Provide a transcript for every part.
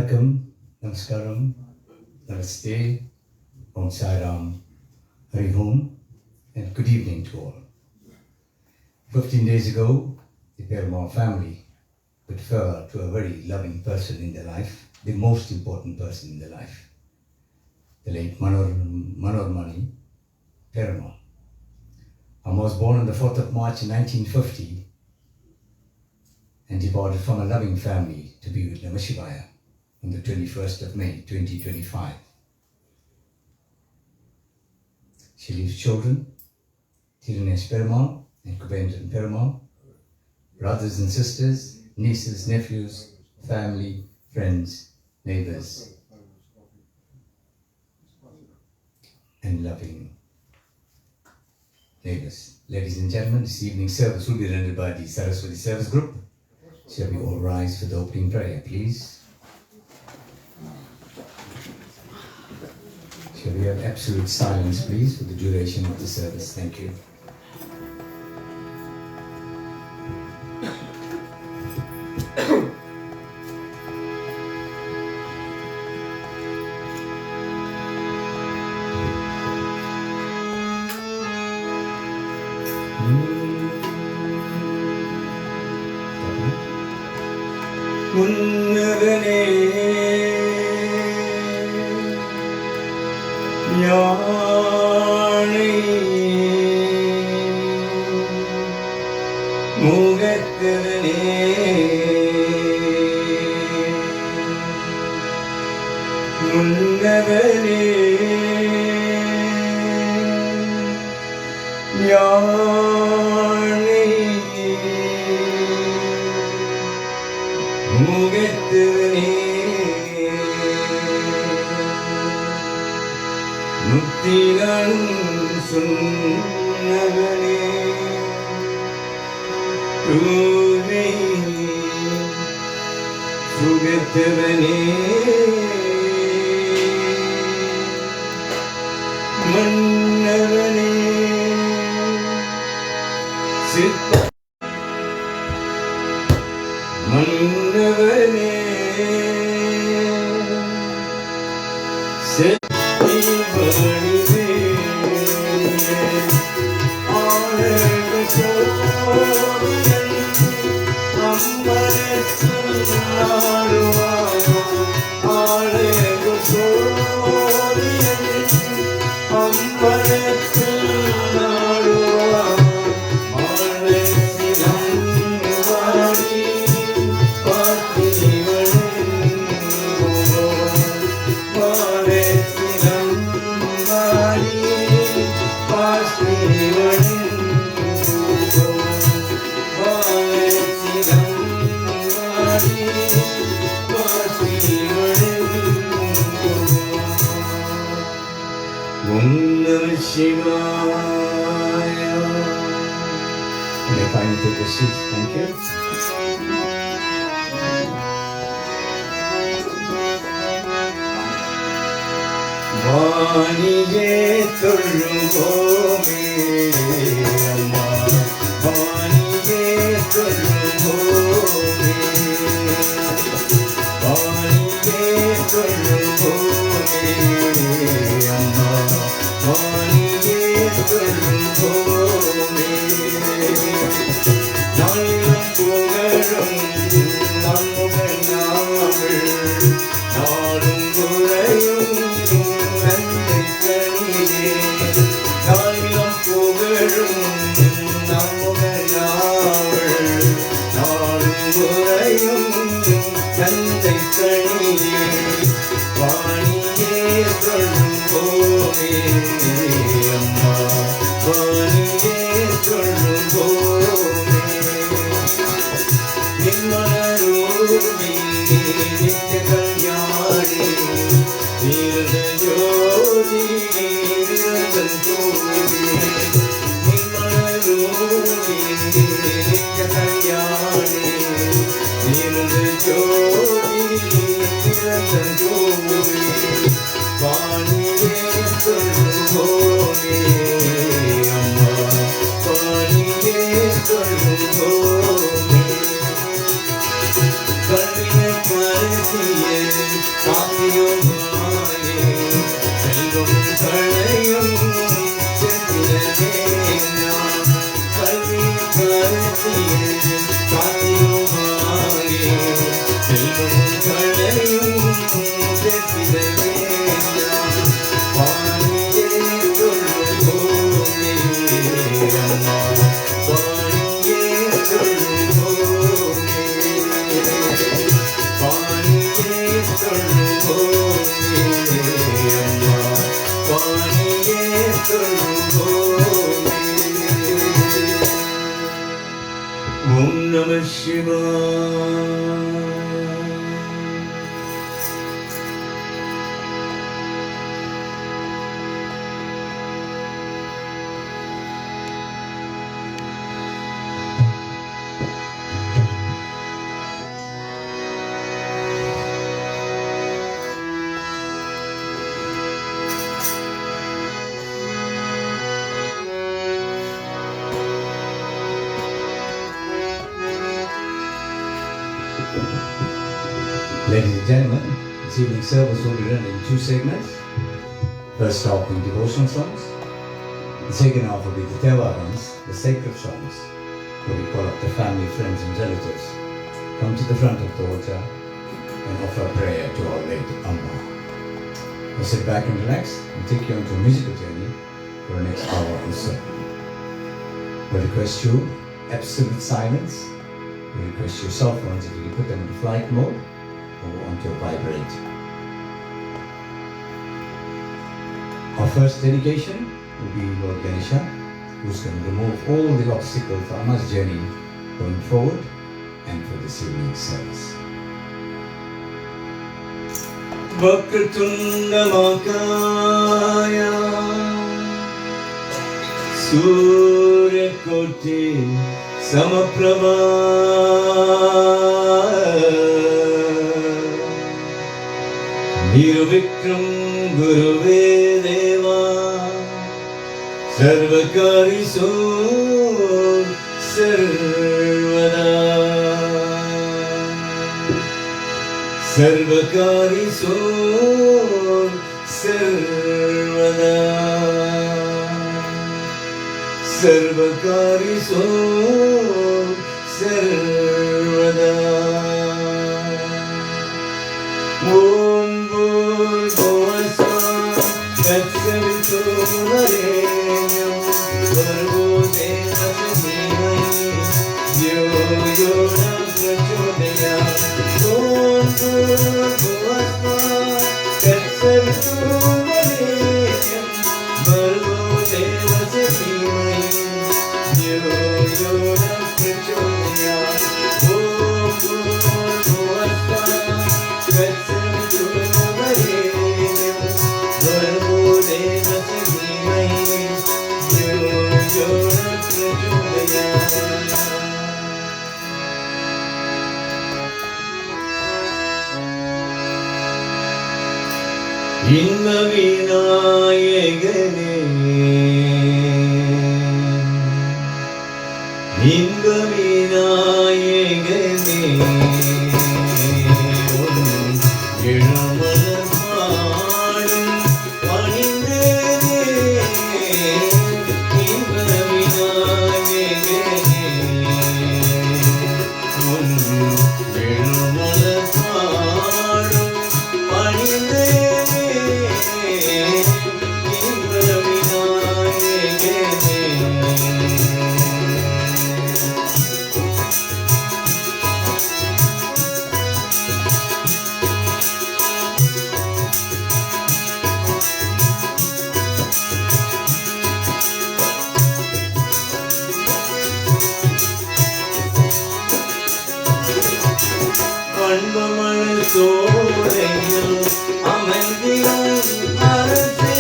Vanakkam, Namaskaram, Namaste, Om Sai Ram, Hari Om, and good evening to all. 15 days ago, the Perumal family referred to a very loving person in their life, the most important person in their life, the late Manormani Perumal. Amma was born on the 4th of March in 1950 and departed from a loving family to be with Namah Shivaya on the 21st of May 2025. She leaves children, Thirunesh Perumal and Kubendran Perumal, brothers and sisters, nieces, nephews, family, friends, neighbors, and loving neighbors. Ladies and gentlemen, this evening's service will be rendered by the Saraswati Service Group. Shall we all rise for the opening prayer, please? Shall we have absolute silence, please, for the duration of the service? Thank you. உன்னதனே ஞானை முகத்தவனே உன்னதனே ஞானை முகத்தவனே முத்திகளும் சொன்னவனே தூய்மை சுகத்தவனே மன்னவனே சிற்ப மன்னவனே செத்தி வழிவே ஆழக Cholan அம்பரத்தில் ஆடுவாரோ ஆழக Cholan அம்பரத்தில் ஆடுவாரோ Shivaya. May I kindly take a seat? Thank you. வாணியே தொழுவோமே அம்மா வாணியே தொழுவோமே வாணியே தொழுவோமே அம்மா வாணியே தொழுவோமே நாளும் புகழும் நம்முகள் நாவல் நாளும் குறையும் நாளும் புகழும் நம்முகள் நாவல் நாளும் குறையும் தந்தை கணியே வாணியே தொழுவோமே அம்மா வாணியே தொழுவோமே நிம்மலரூபி நித்ய கல்யாணி நீரத ஜோதி நீரதன் ஜோதி நிம்மலரூபி நித்ய கல்யாணி நீரத ஜோதி நீரதன் ஜோதி வாணியே தொழுவோமே அம்மா வாணியே தொழுவோமே கல்வியை மறந்திய Ladies and gentlemen, this evening's service will be run in two segments. First half being devotional songs. The second half will be the Tevarans, the sacred songs, where we call up the family, friends and relatives. Come to the front of the altar and offer prayer to our late Amma. Now sit back and relax and take you on to a musical journey for the next hour or so. We request you absolute silence. We request your cell phones if you can put them in flight mode or onto vibrate. Our first dedication will be Lord Ganesha, who's going to remove all the obstacles for Amma's journey going forward and for this evening's service. Vakratundamākāya Suryakote Samaprabha Nirvikram Guruve Deva Sarvakariso Sarvada Sarvakariso Sarvada Sarvakariso Sarvada Om Bhurvasva Tatsaviturvarenyam Bhargo Devasya Dhīmahi Yo Yo Na Prachodayāt Om Bhurvasva Tatsaviturvarenyam Bhargo Devasya Dhīmahi Yo Yo Na Prachodayāt Om Bhurvasva Tatsaviturvarenyam Bhargo Devasya Dhīmahi Yo Yo Na Prachodayāt. இன்ப விநாயகனே இன்ப விநாயகனே எழுமலர் பாடும் பணிந்தேனே இன்ப விநாயகனே எழுமலர் பாடும் பணிந்தேனே அன்பமழை சோலையில் அமர்ந்திடும் அரசே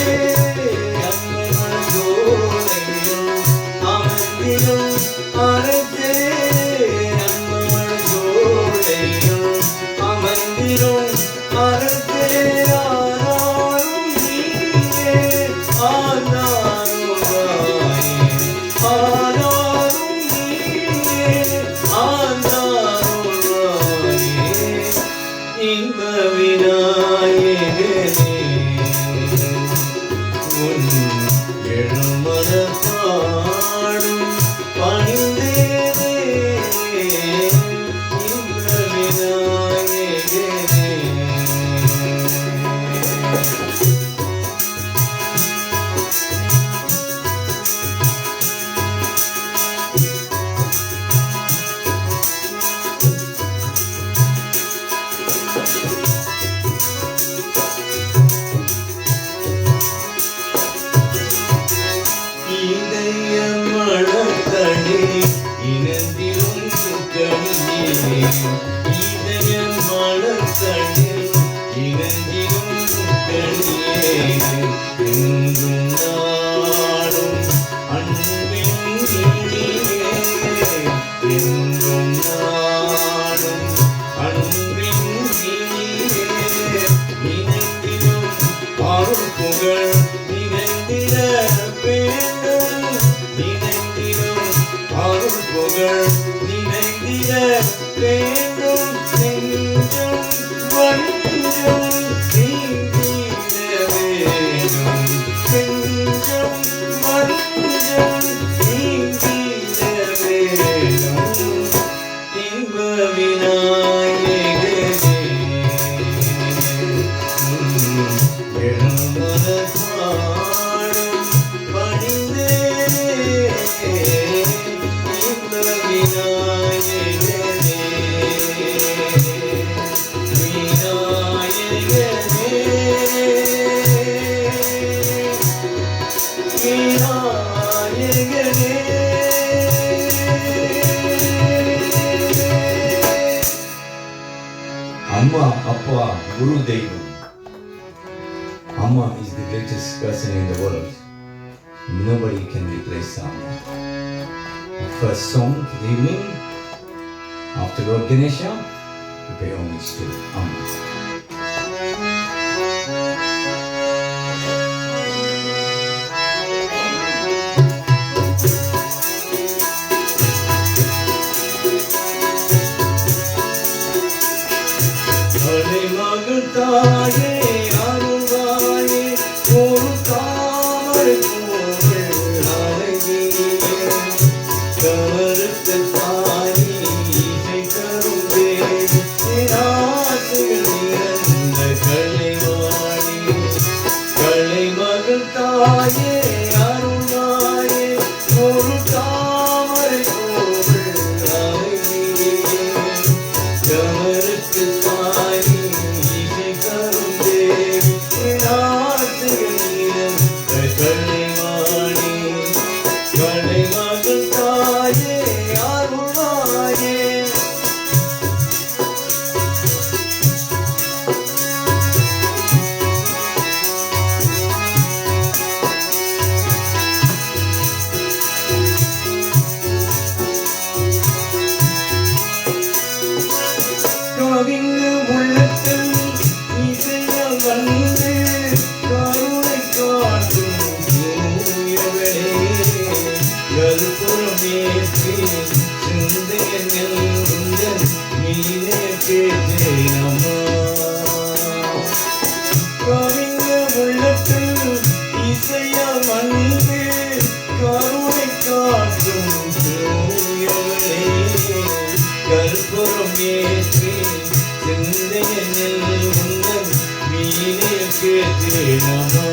அன்பமழை சோலையில் அமர்ந்திடும் அரசே அன்பமழை சோலையில் அமர்ந்திடும் அரசே ஆனாரும் நீயே ஆனாரும் வாயே ஆனாரும் நீயே ஆனாரும் வாயே இன்ப விநாயகனே உன் எழுமலர் பாடும் பணிந்தேனே இன்ப விநாயகனே. இந்த இதய மலர்களில் இணைந்திடும் கனியே என்றும் நாடும் அன்பின் இனியே என்றும் நாடும் அன்பின் இனியே நினைந்திடும் அருள் புகழ் நினைந்திட வேண்டும் நினைந்திடும் அருள் புகழ் நினைந்திட வேண்டும் நெஞ்சம் வஞ்சம் நீங்கிட வேண்டும் நெஞ்சம் வஞ்சம் நீங்கிட வேண்டும் இன்ப விநாயகனே எழுமல பாடும் பணிந்தேனே இன்ப விநாயகனே Amma, Appa, Guru Devam. Amma is the greatest person in the world. Nobody can replace Amma. First song for the evening. After Lord Ganesha, we pay homage to Amma. மகள் தாயே அருள்வாயே ஒரு தாமரை போல் அழகியே கவருக்கு தாயே இசை தரும் தேவி நாட்டுகள் இறந்த கலைவாணி கலை மகள் தாயே அருள்வாயே ஒரு தாமரை போல் அழகியே கவருக்கு தாயே இசை தரும் தேவி நாட்டுகள் இறந்த கலைவாணி கலை மகள் தாயே அருள்வாயே கவிந்து உள்ளத்தில் இசைய வந்து கருணை காட்டும் தூயவளே கருப்புறம் ஏற்றி சிந்தையங்கள் உந்தன் மீனே கேட்டேன் அம்மா கவிந்து உள்ளத்தில் இசைய வந்து கருணை காட்டும் தூயவளே கற்பூரம் ஏற்றி சிந்தையனில் உந்தன் மீனே கேட்டேனம்மா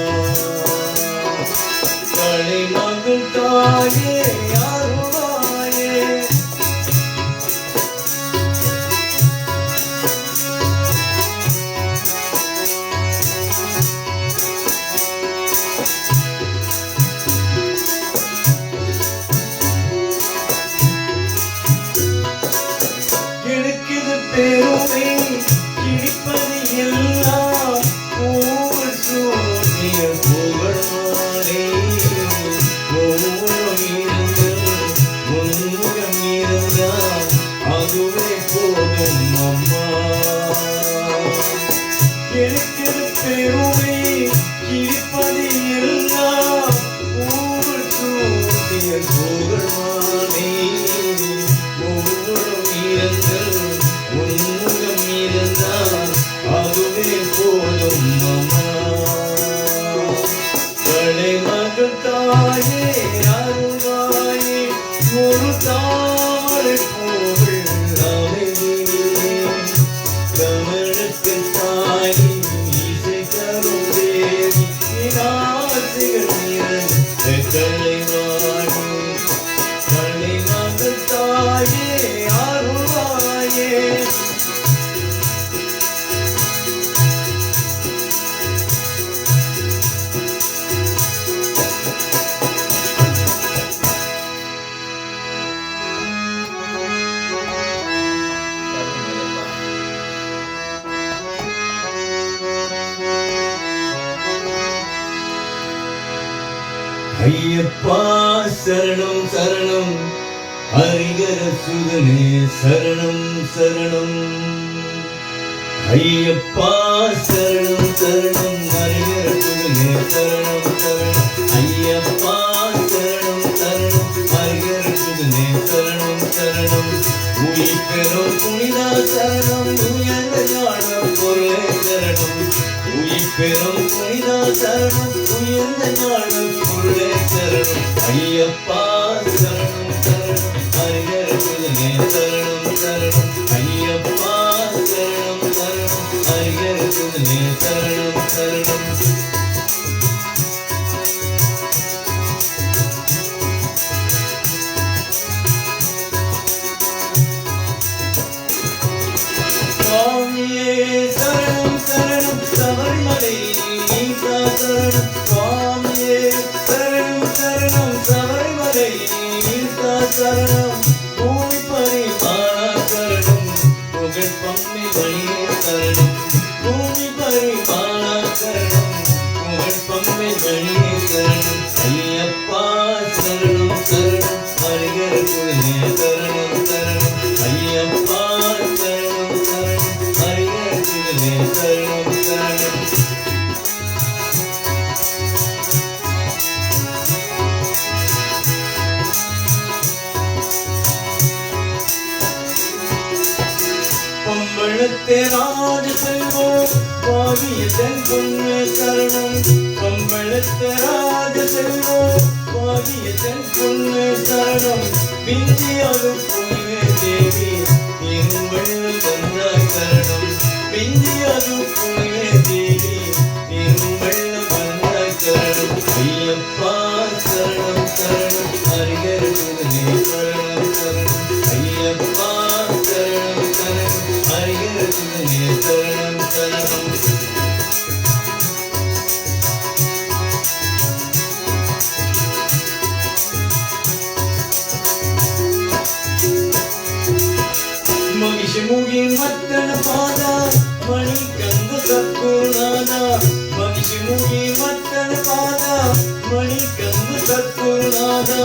கலை மகள் தாயே அருள்வாயே கிடைக்குது பெருமை கிடைப்பது எல்லாம் புகழ் சூட்டிய புகழ் மாலை ஒவ்வொரு இருந்தல் முன்முகம் இருந்தால் அதுவே போதும் அம்மா கிடைக்குது பெருமை கிடைப்பது எல்லாம் புகழ் சூட்டிய புகழ் மாலை ஒவ்வொரு இருந்தல் உன்முகம் இருந்தால் அதுவே போதும் அம்மா கலை மகள் தாயே அருள்வாயே ஒரு தாமரை போல் அமைதியே கமலுக்கு தாய் இசை தரும் தேவி நாசிகள் நிறைந்த கலைவாணி கலை மகள் தாயே அருள்வாயே சரணம் சரணம் ஹரிகர சுதனே சரணம் சரணம் ஐயப்பா சரணம் சரணம் ஹரிகர சுதனே சரணம் சரணம் ஐயப்பா சரணம் சரணம் ஹரிகர சுதனே சரணம் சரணம் உயிர் பெறும் புனிதா சரணம் உயர்ந்த ஞான பொருளே சரணம் உயிர் பெறும் புனிதா சரணம் உயர்ந்த ஞான பொருளே சரணம் ஐயப்பா சரணம் சரணம் ஹரிகர சுதனே சரணம் சரணம் ஐயப்பா சரணம் சரணம் ஹரிகர சுதனே சரணம் சரணம் சுவாமியே சரணம் சரணம் சபரிமலை ஈசா சரணம் சுவாமியே சரணம் சரணம் சபரிமலை ஈசா சரணம் பூமி பரிமாண சரணம் புகழ் பம்மி வழியே சரணம் பூமி பரிமாண சரணம் புகழ் பம்மி வழியே சரணம் ஐயப்பா சரணம் சரணம் ஹரிகர சுதனே சரணம் சரணம் ஐயப்பா சரணம் சரணம் ஹரிகர சுதனே சரணம் சரணம் பம்பளத்தே ராஜ செல்வோம் பாவியதன் பொண்ணு சரணம் பம்பளத்தே ராஜ செல்வோம் பாவியதன் பொண்ணு சரணம் பிஞ்சியாகும் பொண்ணு தேவி இரும்பள்ள வந்தாய் சரணம் பிஞ்சியாகும் பொண்ணு தேவி இரும்பள்ள வந்தாய் சரணம் ஐயப்பா சரணம் சரணம் ஹரிகர சுதனே சரணம் சரணம் ஐயப்பா சரணம் சரணம் ஹரிகர சுதனே சரணம் சரணம் மகிஷமுகி மத்தன பாதா மணிகந்த சத்குருநாதா மகிஷமுகி மத்தன பாதா மணிகந்த சத்குருநாதா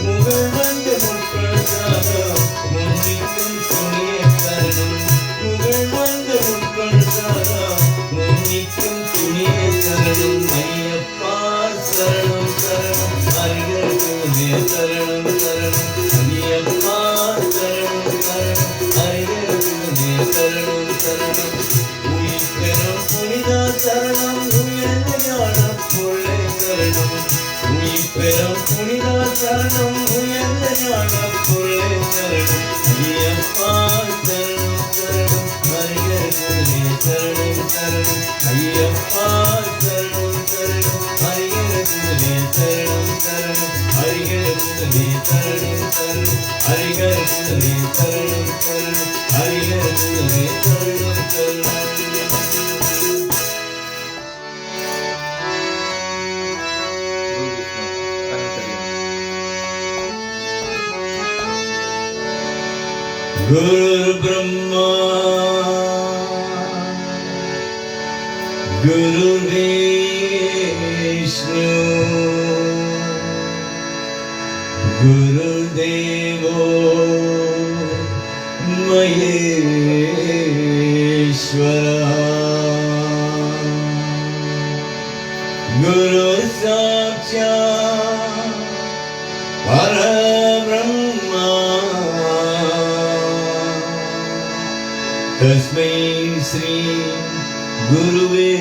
முகழ் வந்து முற்கொண்டாதா முன்னிக்கும் துணிய சரணம் முகழ் வந்து முற்கொண்டாதா முன்னிக்கும் துணிய சரணம் ஐயப்பா சரணம் சரணம் ஹரிகர சுதனே சரணம் சரணம் ஐயப்பா சரணம் சரணம் ஹரிகர சுதனே சரணம் சரணம் உயிர் பெறும் புனிதா சரணம் உயர்ந்த ஞான பொருளே சரணம் உயிர் பெறும் புனிதா சரணம் உயர்ந்த ஞான பொருளே சரணம் ஐயப்பா சரணம் சரணம் ஹரிகர சுதனே சரணம் சரணம் ஐயப்பா சரணம் சரணம் ஹரிகர சுதனே சரணம் சரணம் ஹரிகர சுதனே சரணம் சரணம் ஹரிகர சுதனே சரணம் சரணம் ஹரிகர சுதனே சரணம் சரணம் गुरु ब्रह्मा गुरु विष्णु गुरुदेवो महेश्वरा गुरु साक्षात् परब्रह्मा तस्मै श्री गुरुवे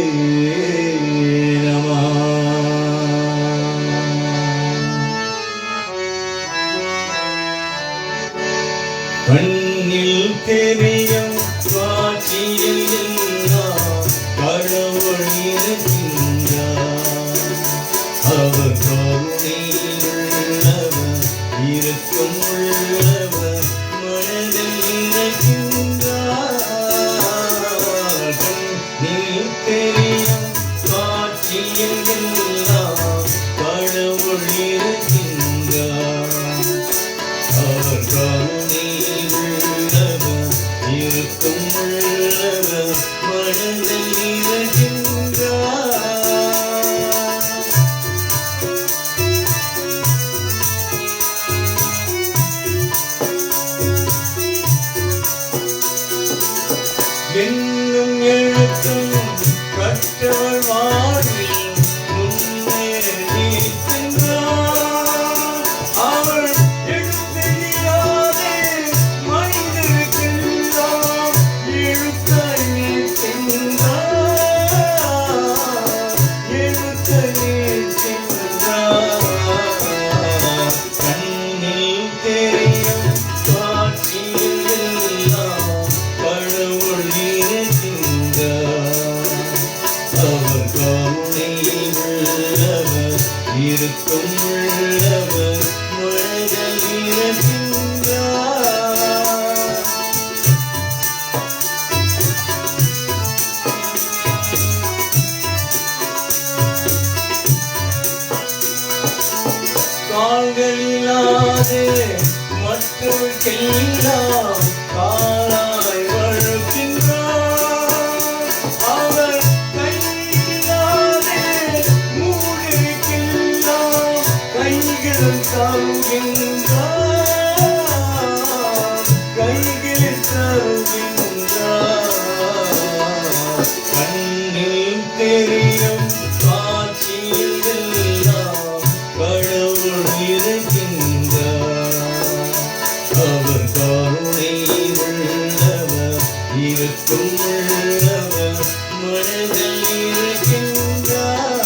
नमः கண்ணில் தெரியும் காட்சியில் எல்லாம் கடவுள் இருக்கின்றார் அவர் கருணையுள்ளவர் இருக்கும் உள்ளவர் மனதில் இருக்கின்றார் கண்ணில் தெரியும் காட்சியில் எல்லாம் கடவுள் இருக்கின்றார் அவர் கருணை உள்ளவர் இருக்கும் உள்ளவர் மனதில் இருக்கின்றார் கால்களில்லாதே மற்றவர்க்கெல்லாம் காலாய் வளர்க்கின்றார். அவர் கையில்லாதே மூடுக்கெல்லாம் கைகள் தருகின்றார். கைகள் தருகின்றார். கண்ணில் தெரியும் காட்சியில் எல்லாம் கடவுள் இருக்கின்றார். அவர் கருணை உள்ளவர், இருக்கும் உள்ளவர், மனதில் இருக்கின்றார்.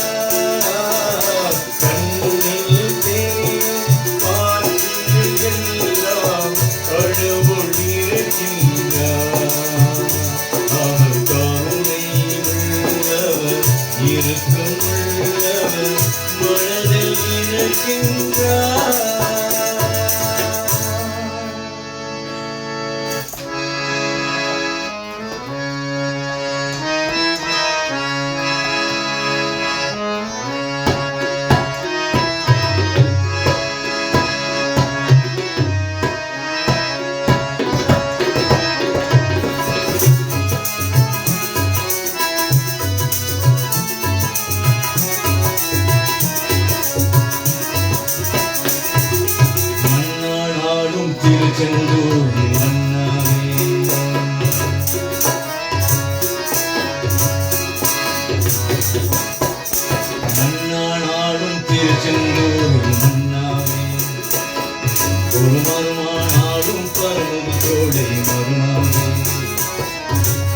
கண்ணில் தெரியும் காட்சியில் எல்லாம் கடவுள் இருக்கின்றார். அவர் கருணை உள்ளவர், இருக்கும் உள்ளவர், மனதில் இருக்கின்றார். மன்னாடும் திருச்செந்தூர் மன்னாவே, மன்னாடும் திருச்செந்தூர் மன்னாவே, ஒரு மருமானாடும் பரமது சோலை மருமாவே,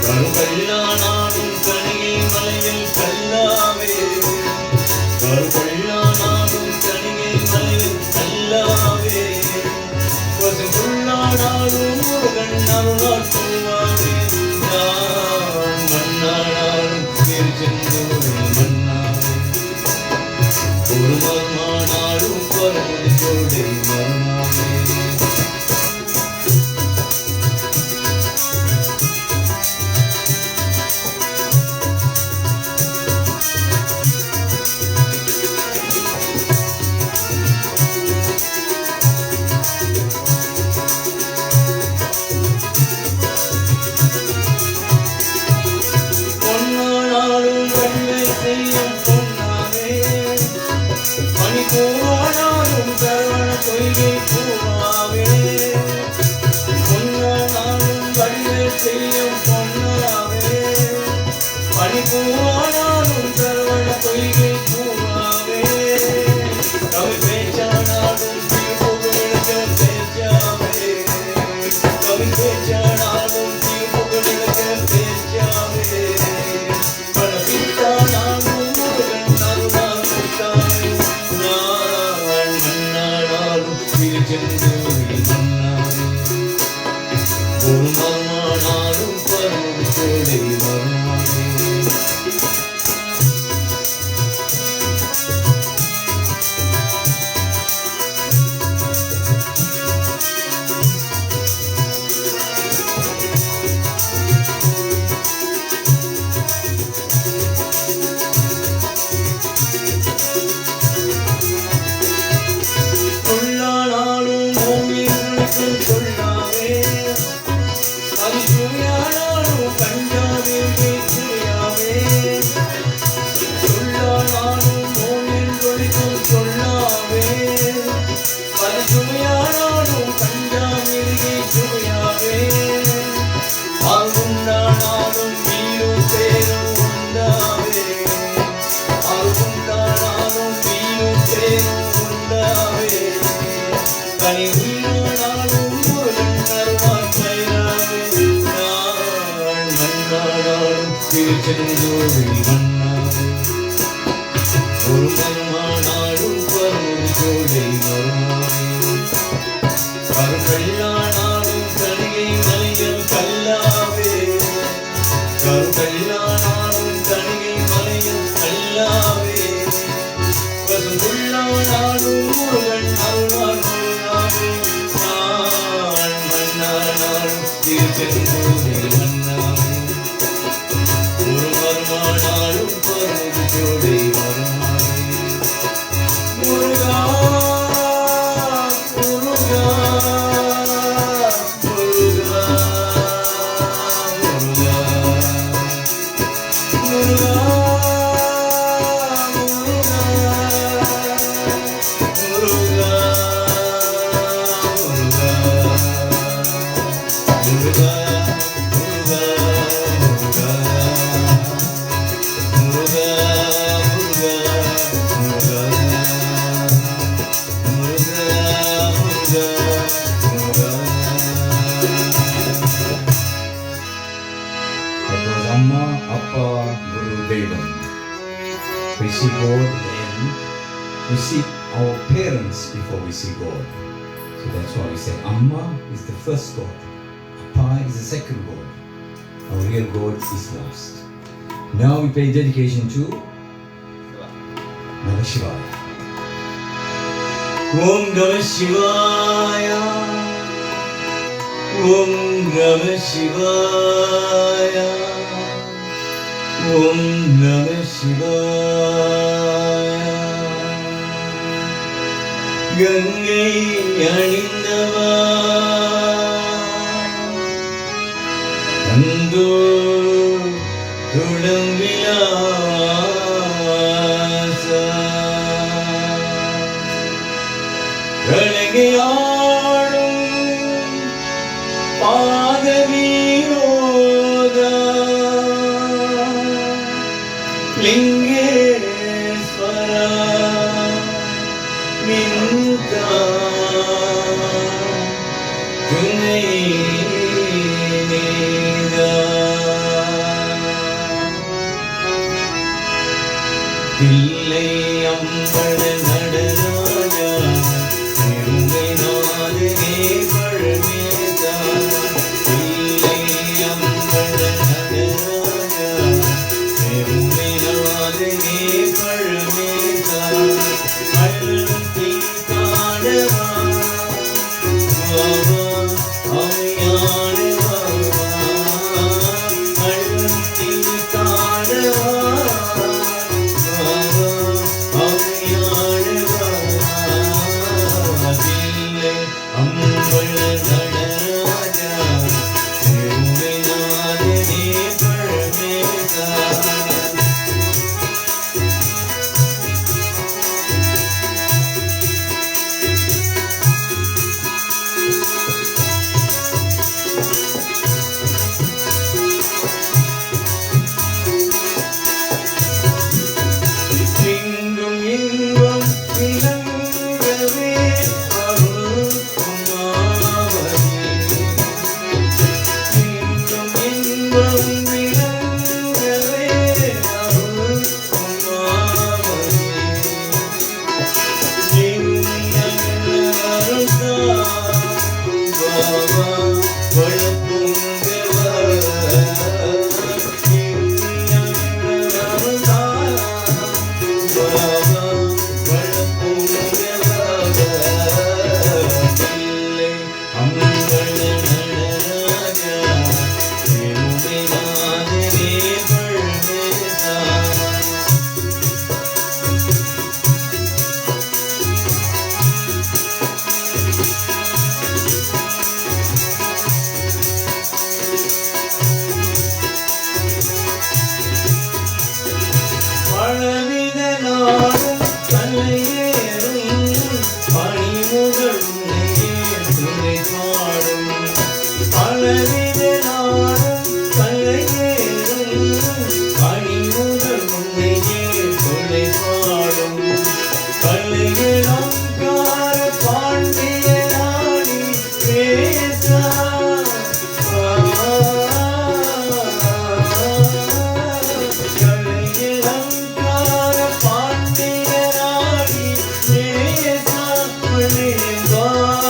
கருங்கல்லானாடும் கணிகை மலையில் கல்லாவே, கருங்கல்லானாடும் கணிகை மலையில் கல்லாவே, பசுங்குள்ளானாடும் முருகன் அருளால் பூவாவே, நான் மன்னாடும் திருச்செந்தூர் மன்னாவே, ஒரு மருமானாடும் பரமது சோலை மருமாவே. பொன்னானாலும் வெள்ளை செய்யும் பொன்னாவே, மணிப்பூவானாலும் சரவண பொய்கை பூவாவே, பொன்னானாலும் வெள்ளை செய்யும் பொன்னாவே, மணிப்பூவானாலும் சரவண பொய்கை பூவாவே, கவி பேச்சானாலும் திருப்புகழுக்க பேச்சாவே, கவி பேச்சானாலும் திருப்புகழுக்க பேச்சாவே, பணப்பித்தானாலும் முருகன் அருளால் முத்தாவே, நான் மன்னாடும் திருச்செந்தூர் மன்னாவே, ஒரு மருமானாலும் பரமது சோலை மருமாவே. சொல்லானாலும் ஓமியர்களுக்கும் சொல்லாவே, அது சுவையானாலும் பஞ்சாபிற்கு சுவையாவே, சொல்லானாலும் ஓமியர்களுக்கும் சொல்லாவே, அது சுவையானாலும் பஞ்சாபிற்கு சுவையாவே, ஆகுண்டானாலும் வீரும் பேரும் உண்டாவே, ஆகுண்டானாலும் வீரும் பேரும் உண்டாவே, கனி உயிரானாலும் முருகன் அருளால் பயிராவே, நான் மன்னாடும் திருச்செந்தூர் மன்னாவே, ஒரு மருமானாடும் பரமது சோலை மருமாவே, கருங்கல்லானாடும் கணிகை மலையில் கல்லாவே, கருங்கல்லானாடும் கணிகை மலையில் கல்லாவே, பசுங்குள்ளானாடும் முருகன் அருளால் முருகாவே, நான் மன்னாடும் திருச்செந்தூர் மன்னாவே, ஒரு மருமானாடும் பரமது சோலை மருமாவே. முருகா see God and we see our parents before we see God. So that's why we say Amma is the first God, Appa is the second God. Our real God is lost. Now we pay dedication to Namah Shivaya. Om Namah Shivaya. Om Namah Shivaya. Om Namah Shivaya. Gangai Anindava Ando Tulamvilasa Ranagiyadum Padaviroda Lingeshwara Minta Tunai Pillai Ambala Nadaraja Nirumai Nadane Paramesa Pillai Ambala Nadaraja Nirumai Nadane Paramesa Alluthi Kadava Vava Aviyanava Alluthi Kadava Bye.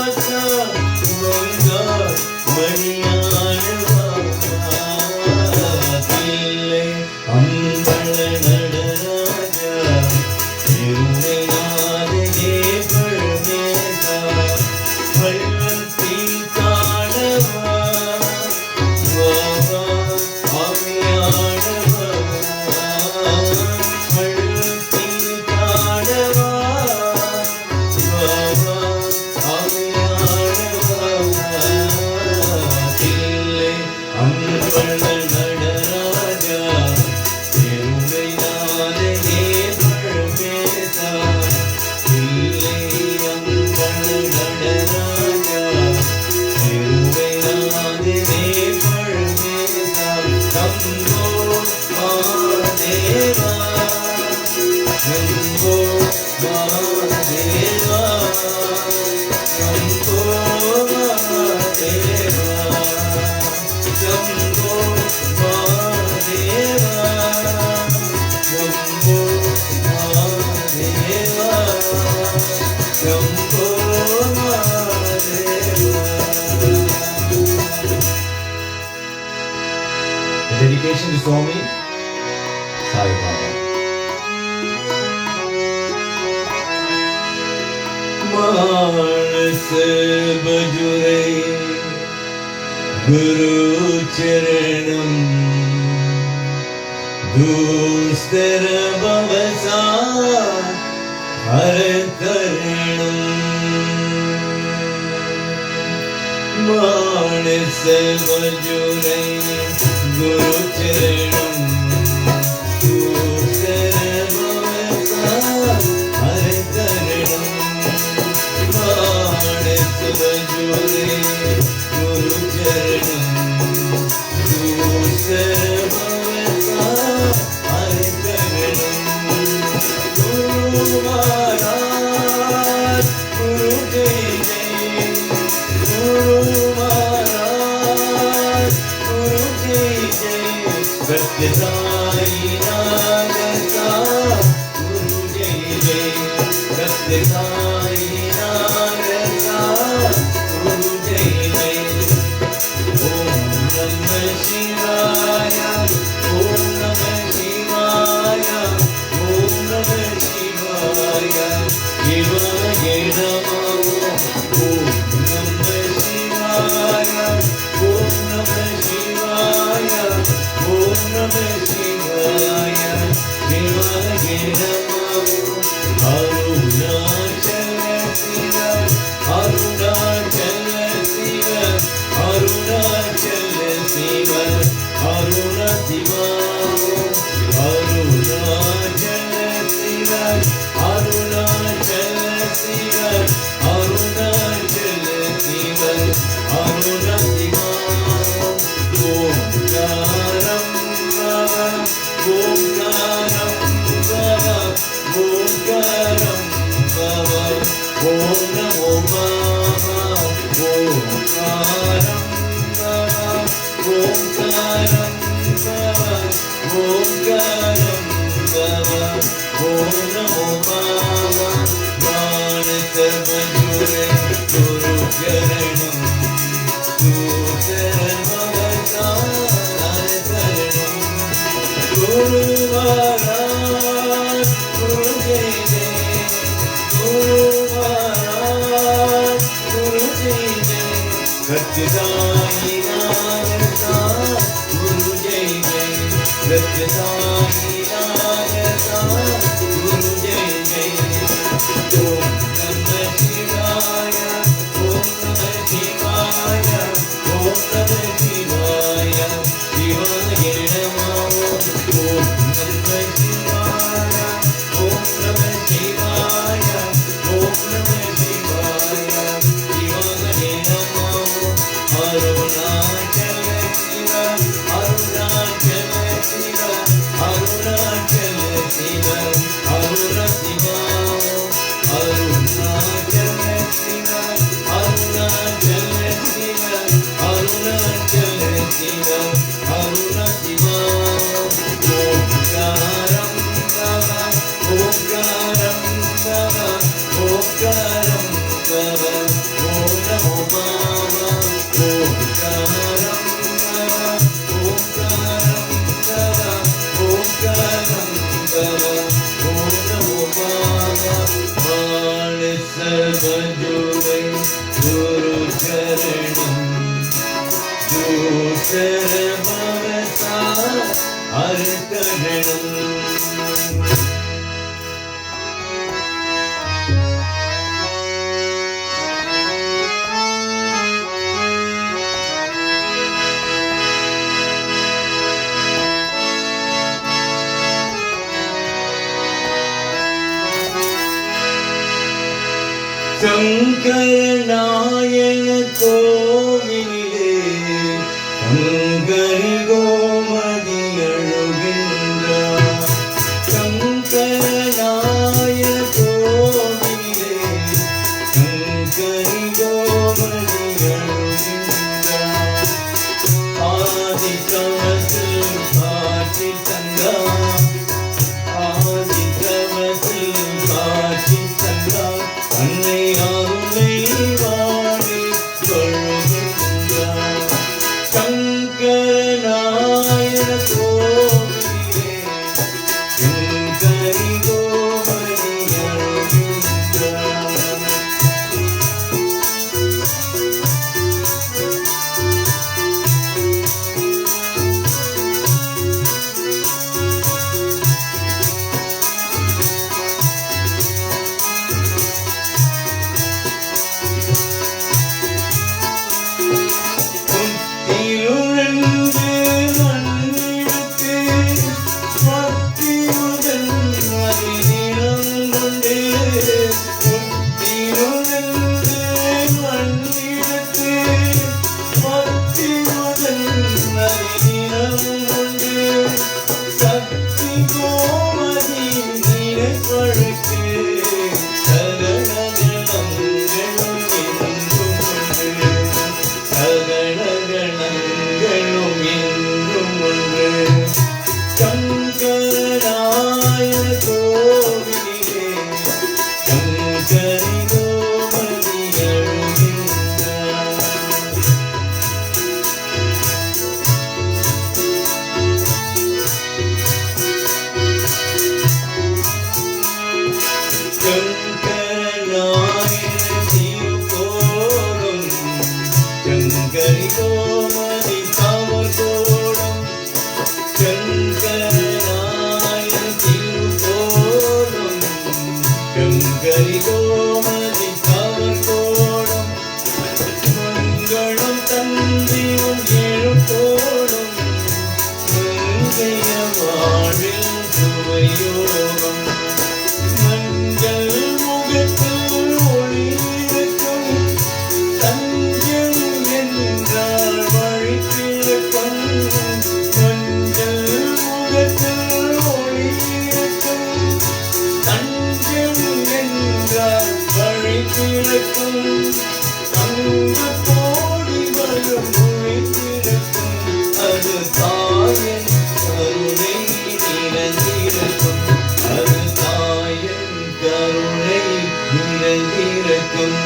dedication to Swami Sai Baba. मानस बजुरे गुरु चरणम दूस्तर भवसा हर तरणम मानस बजुरे गुरु चरणम दूस्तर भवसा हर तरणम मानस बजुरे गुरु चरणम दूसर भवसा हर तरणम गुरु महाराज गुरु जय जय गुरु महाराज गुरु जय जय सत्य साई नागता गुरु जय जय सत्य साई नागता गुरु जय जय ओम नमः शिवाय ओम नमः शिवाय ओम नमः शिवाय शिवाय नमः ओम नमः शिवाय ओम नमः शिवाय ओम नमः शिवाय शिवाय नमः अरुणाचल शिव अरुणाचल शिव अरुणाचल शिव अरुण शिवा अरुणाचल शिव अरुणाचल शिव अरुणाचल शिव अरुण शिवा ओंकारं भव ओंकारं भव ओंकारं भव ओम नमो बाबा ओंकारं भव ओंकारं भव ओंकारं भव ओम नमो बाबा मानस बजुरे गुरु चरणम दूसर भवसा हर तरणम गुरु महाराज गुरु जय जय गुरु महाराज गुरु जय जय सत्य साई नागता गुरु जय जय सत्य साई नागता गुरु जय जय ओम नमः शिवाय ओम नमः शिवाय ओम नमः शिवाय शिवाय नमः ओम नमः शिवाय ओम नमः शिवाय ओम नमः शिवाय शिवाय नमः अरुणाचल शिव अरुणाचल शिव अरुणाचल शिव अरुण शिवा अरुणाचल शिव अरुणाचल शिव अरुणाचल शिव अरुण शिवा ओंकारं भव ओंकारं भव ओंकारं भव ओम नमो बाबा ओंकारं भव ओंकारं भव ओंकारं भव ओम नमो बाबा मानस बजुरे गुरु चरणम दूसर भवसा हर तरणम शंकर नायण कोविले शंकर गोमதி அழுகின்றார் அங்கு கோடி வரும் ஒளிந்திருக்கும் அது தாயின் கருணை நிறைந்திருக்கும் அது தாயின் கருணை நிறைந்திருக்கும்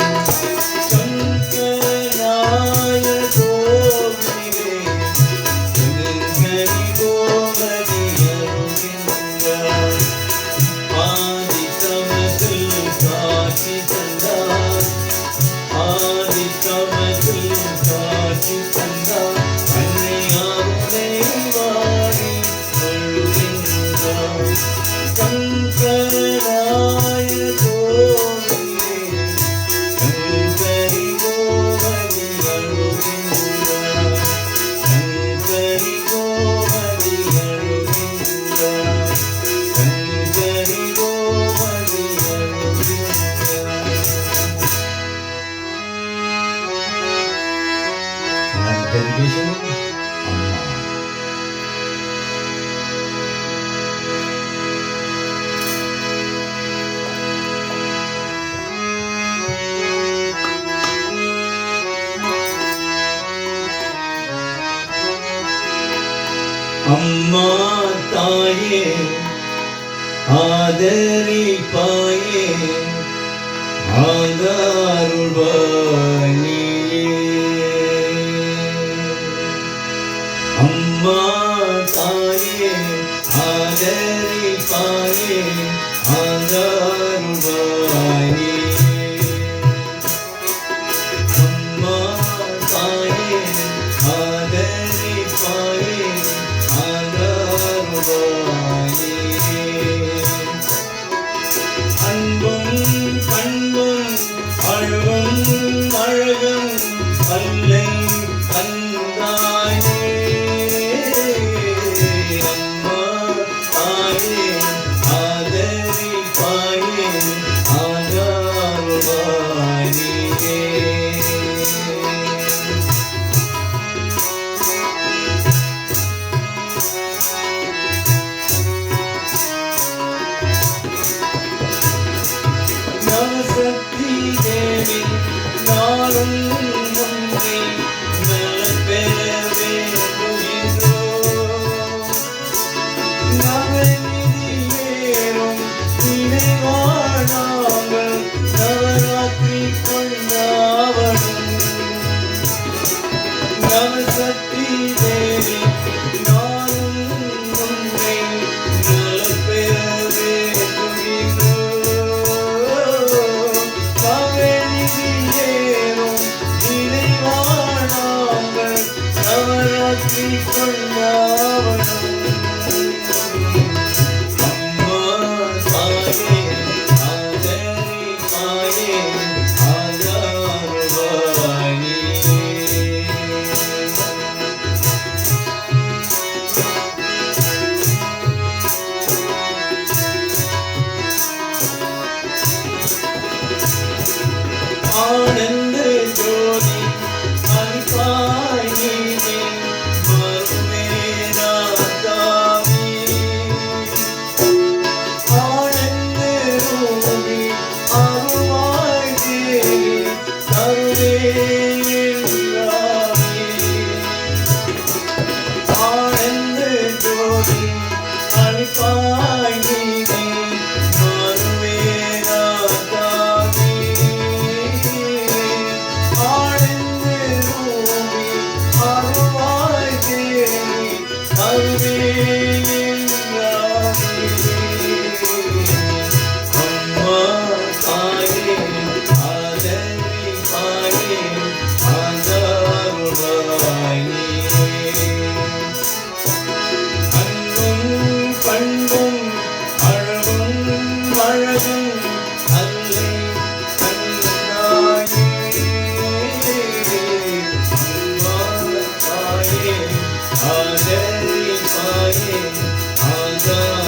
சங்கராய கோவிலே கங்கரி கோமதி அருகின்றார் ஆதி தமதில் காட்சி தந்தார் ஆதி தமதில் காட்சி தந்தார் அன்னை அருணை வாரி அழுகின்றார் சங்கராய கோவிலே கங்கரி Gomathi அழுகின்றார் கங்கரி Gomathi அழுகின்றார் கங்கரி Gomathi அழுகின்றார். And dedication, Amma. அம்மா தாயே ஆதரிப்பாயே ஆதாருள்வாய் நீயே. அம்மா தாயே ஆதரிப்பாயே ஆதாருள்வாய் நீயே. அம்மா தாயே ஆதரிப்பாயே ஆதாருள்வாய் நீயே. அன்பும் பண்பும் அழகும் அழகும் அல்லை தந்தாயே. அம்மா தாயே ஆதரிப்பாயே ஆதாருள்வாய் நீயே. நவசக்தி தேவி நாளும் உன்னை நலப்பெறவே வேண்டுகின்றோம். நவநிதி வேறும் நினைவானாங்கள் நவராத்திரி கொண்டாவணும். நவசக்தி தேவி நாளும் உன்னை நலப்பெறவே வேண்டுகின்றோம். நவநிதியேறும் நினைவானாங்கள் நவராத்திரி கொண்டாவணும். அம்மா தாயே ஆதரிப்பாயே ஆதாருள்வாய் நீயே. ஆனந்த ஜோதி அளிப்பாய் நீயே மறுமேனாதாவி. ஆனந்த ரூபி அருள்வாய் தேவி கருணேராவி. ஆனந்த ஜோதி அளிப்பாய் நீயே மறுமேனாதாவி. ஆனந்த ரூபி அருள்வாய் தேவி கருணேராவி. அம்மா தாயே ஆதரிப்பாயே ஆதாருள்வாய் நீயே. அன்பும் பண்பும் அழகும் அழகும் அல்லை தந்தாயே. அம்மா தாயே ஆதரிப்பாயே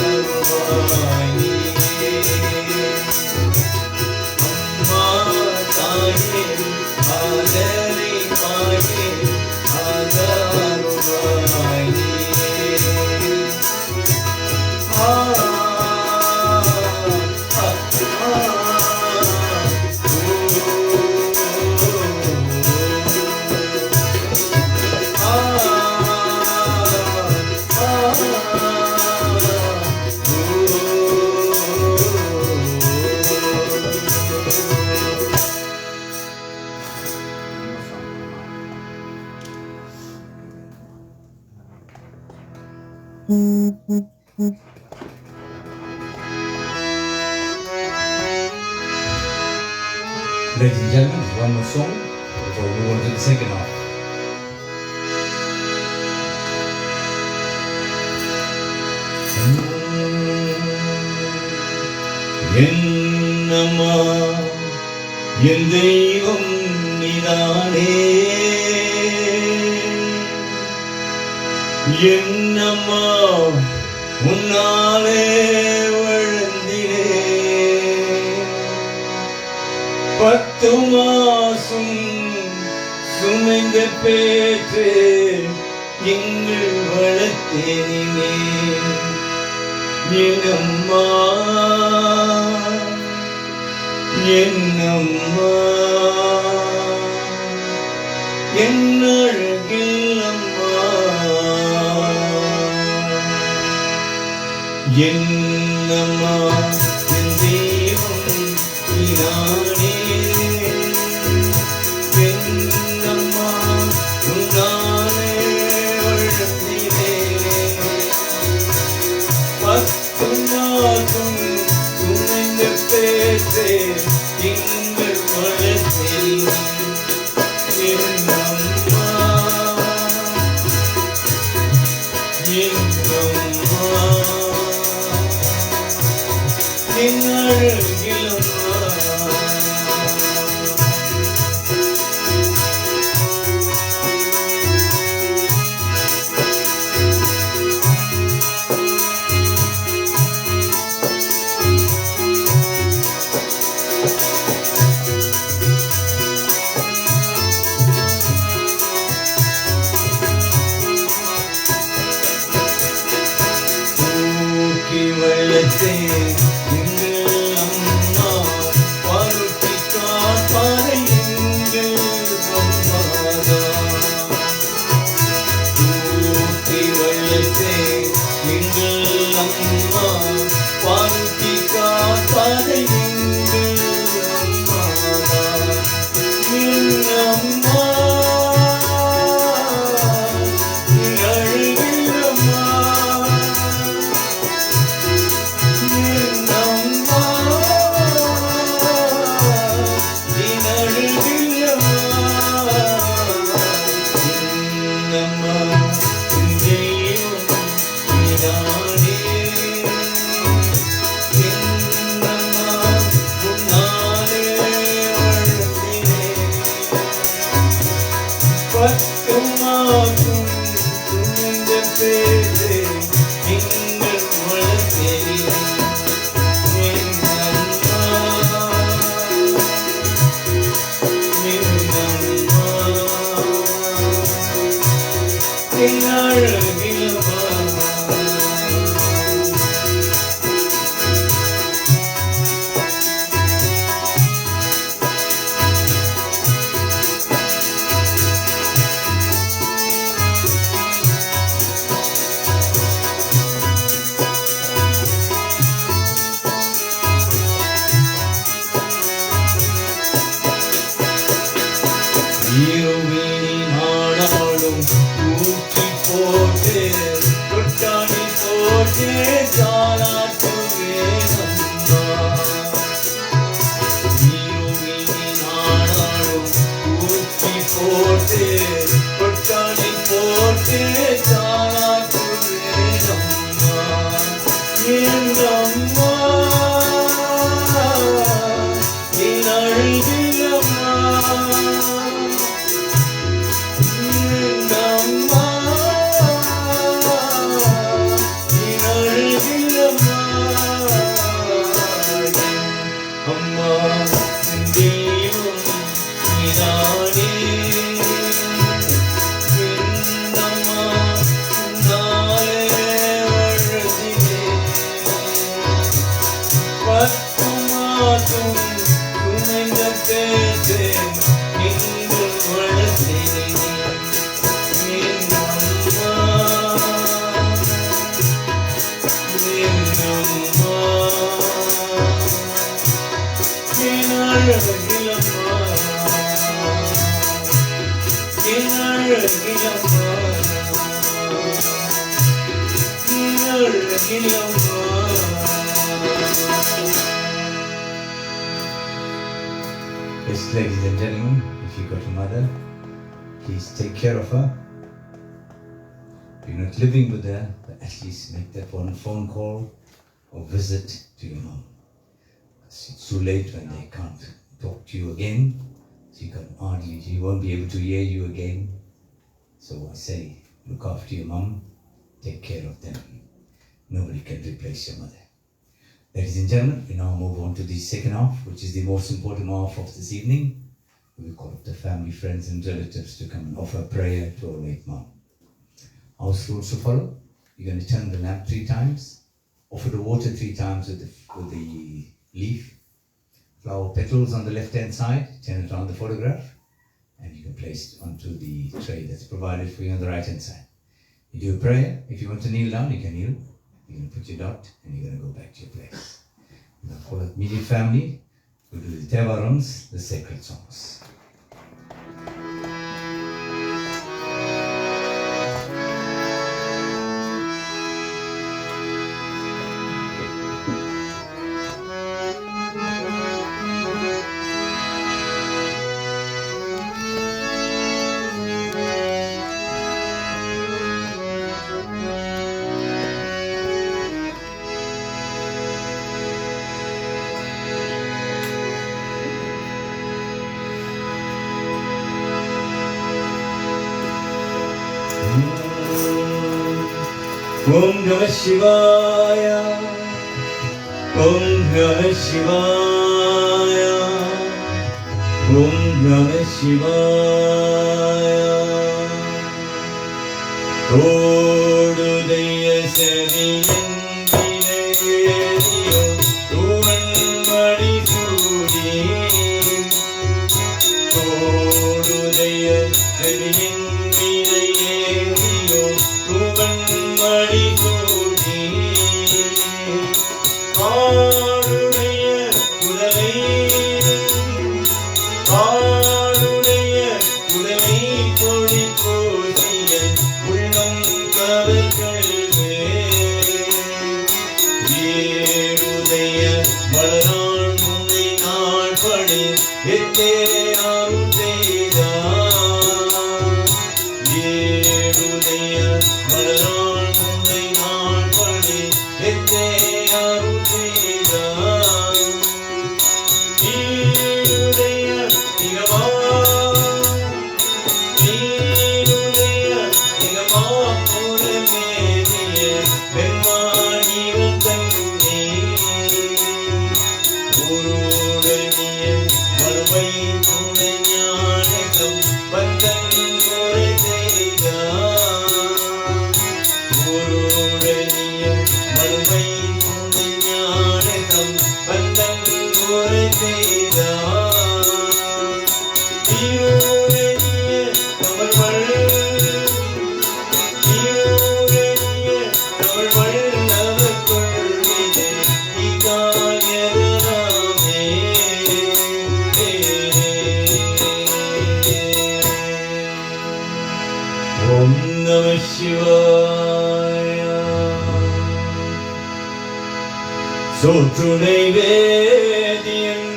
ஆதாருள்வாய் நீயே. அம்மா தாயே ஆதரிப்பாயே ஆதாருள்வாய் நீயே. Ladies and gentlemen, one more song before we move on to the second half. என்னம்மா என் தெய்வம் நீதானே, என்னம்மா உன்னாலே வழந்தினே, 10 மாசம் சுமைந்த பேற்று எங்கள் வளர்த்தேனே. என்னம்மா என்னம்மா என் அழகில் அம்மா, என்னம்மா என் தெய்வம் நீதானே, என்னம்மா உன்னாலே வளர்ந்தேனே, 10 மாதம் சுமந்த பேற்று எங்கள் வளர்த்தேனே. என்னம்மா என்னம்மா என் அழகில் அம்மா. தூக்கி வளர்த்தே எங்கள் அம்மா, பாலூட்டி காப்பாரை எங்கள் அம்மாதான். தூக்கி வளர்த்தே எங்கள் அம்மா, பாலூட்டி காப்பாரை எங்கள் அம்மாதான். என் அம்மா என் அழகில் அம்மா, என்னம்மா என் அழகில் அம்மா, என்னம்மா என் தெய்வம் நீதானே, என்னம்மா உன்னாலே வளர்ந்தேனே, 10 மாதம் சுமந்த பேற்று எங்கள் வளர்த்தேனே. என்னம்மா என்னம்மா என் அழகில் அம்மா. இரவினில் நாடாளும் தூக்கி போட்டு தொட்டாணி போட்டு தாலாட்டுவேனம்மா. இரவினில் நாடாளும் தூக்கி போட்டு தொட்டாணி போட்டு தாலாட்டுவேனம்மா. என்னம்மா என் அழகில் அம்மா, என்னம்மா என் அழகில் அம்மா, அம்மா என் தெய்வம் நீதானே, என்னம்மா உன்னாலே வளர்ந்தேனே, 10 மாதம் சுமந்த பேற்று எங்கள் வளர்த்தேனே. என்னம்மா என்னம்மா என் அழகில் அம்மா, என் அழகில் அம்மா, Yes, ladies and gentlemen, if you got a mother, please take care of her. If you're not living with her, but at least make that one phone call or visit to your mom. It's too late when they can't talk to you again. She won't be able to hear you again. So I say, look after your mom, take care of them. Nobody can replace your mother. Ladies and gentlemen, we now move on to the second half, which is the most important half of this evening. We call up the family, friends and relatives to come and offer prayer to our late mom. House rules to follow. You're going to turn the lamp 3 times, offer the water 3 times with the leaf. Flower petals on the left-hand side, turn it around the photograph, and you can place it onto the tray that's provided for you on the right-hand side. You do a prayer. If you want to kneel down, you can kneel. You're going to put your dot, and you're going to go back to your place. You're going to call up immediate family. We'll do the Tevarons, the sacred songs. Om Namah Shivaya, Om Namah Shivaya, Om Namah Shivaya. Kodudaya Saviyan Vinayediyo, Ruvan Madi Sudi. Kodudaya Saviyan Vinayediyo, Ruvan Madi Sudi. Karuடைய குதலை, காருடைய குதலை கொடி கோசிய உள்ளம் கவர்களே. ஏழுதய மலரான் முனை நாள் படி எத்தே அருள் செய்தார். ஏழுதய மலரான் முனை நாள் படி எத்தே அருள் செய்தார். நீருடைய நிகமா, நீருடைய நிகமா புறமேறிய பெண்மாணிவன் தன்னே. குருடனிய மறுமை துணை ஞானகம் பந்தன் முறை செய்தார். குருடனிய மறுமை துணை ஞானகம் பந்தன் முறை செய்தார். தீருடனிய தமிழ்மழ், தீருடனிய தமிழ்மழ் அவர் கொள்வினை இகாயராமே. Om Namah Shivaya. சோற்றுனை வேதியன்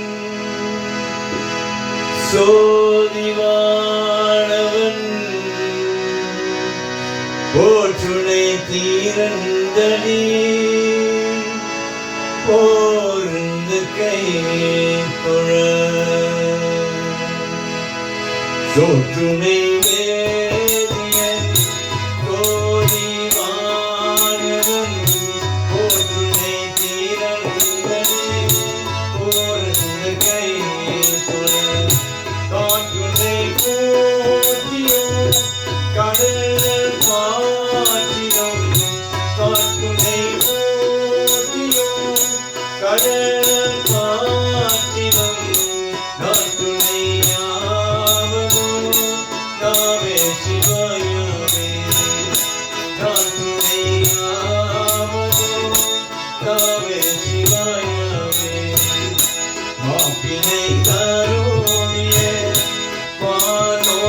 சோதிவானவன் போற்றுனை தீரந்தனி போர்ந்து கை தொழ. சோற்றுனை வேதியன் சோதிவானவன் போற்றுனை தீரந்தனி போர்ந்து கை தொழ. காற்றுனை போற்றியும் கடல் மாற்றியும், காற்றுனை போற்றியும் கடல் மாற்றியும், நாட்டுனை யாவதும் நாமே சிவாயவே. நாட்டுனை யாவதும் நாமே சிவாயவே. மாப்பினை தருவிய வானோ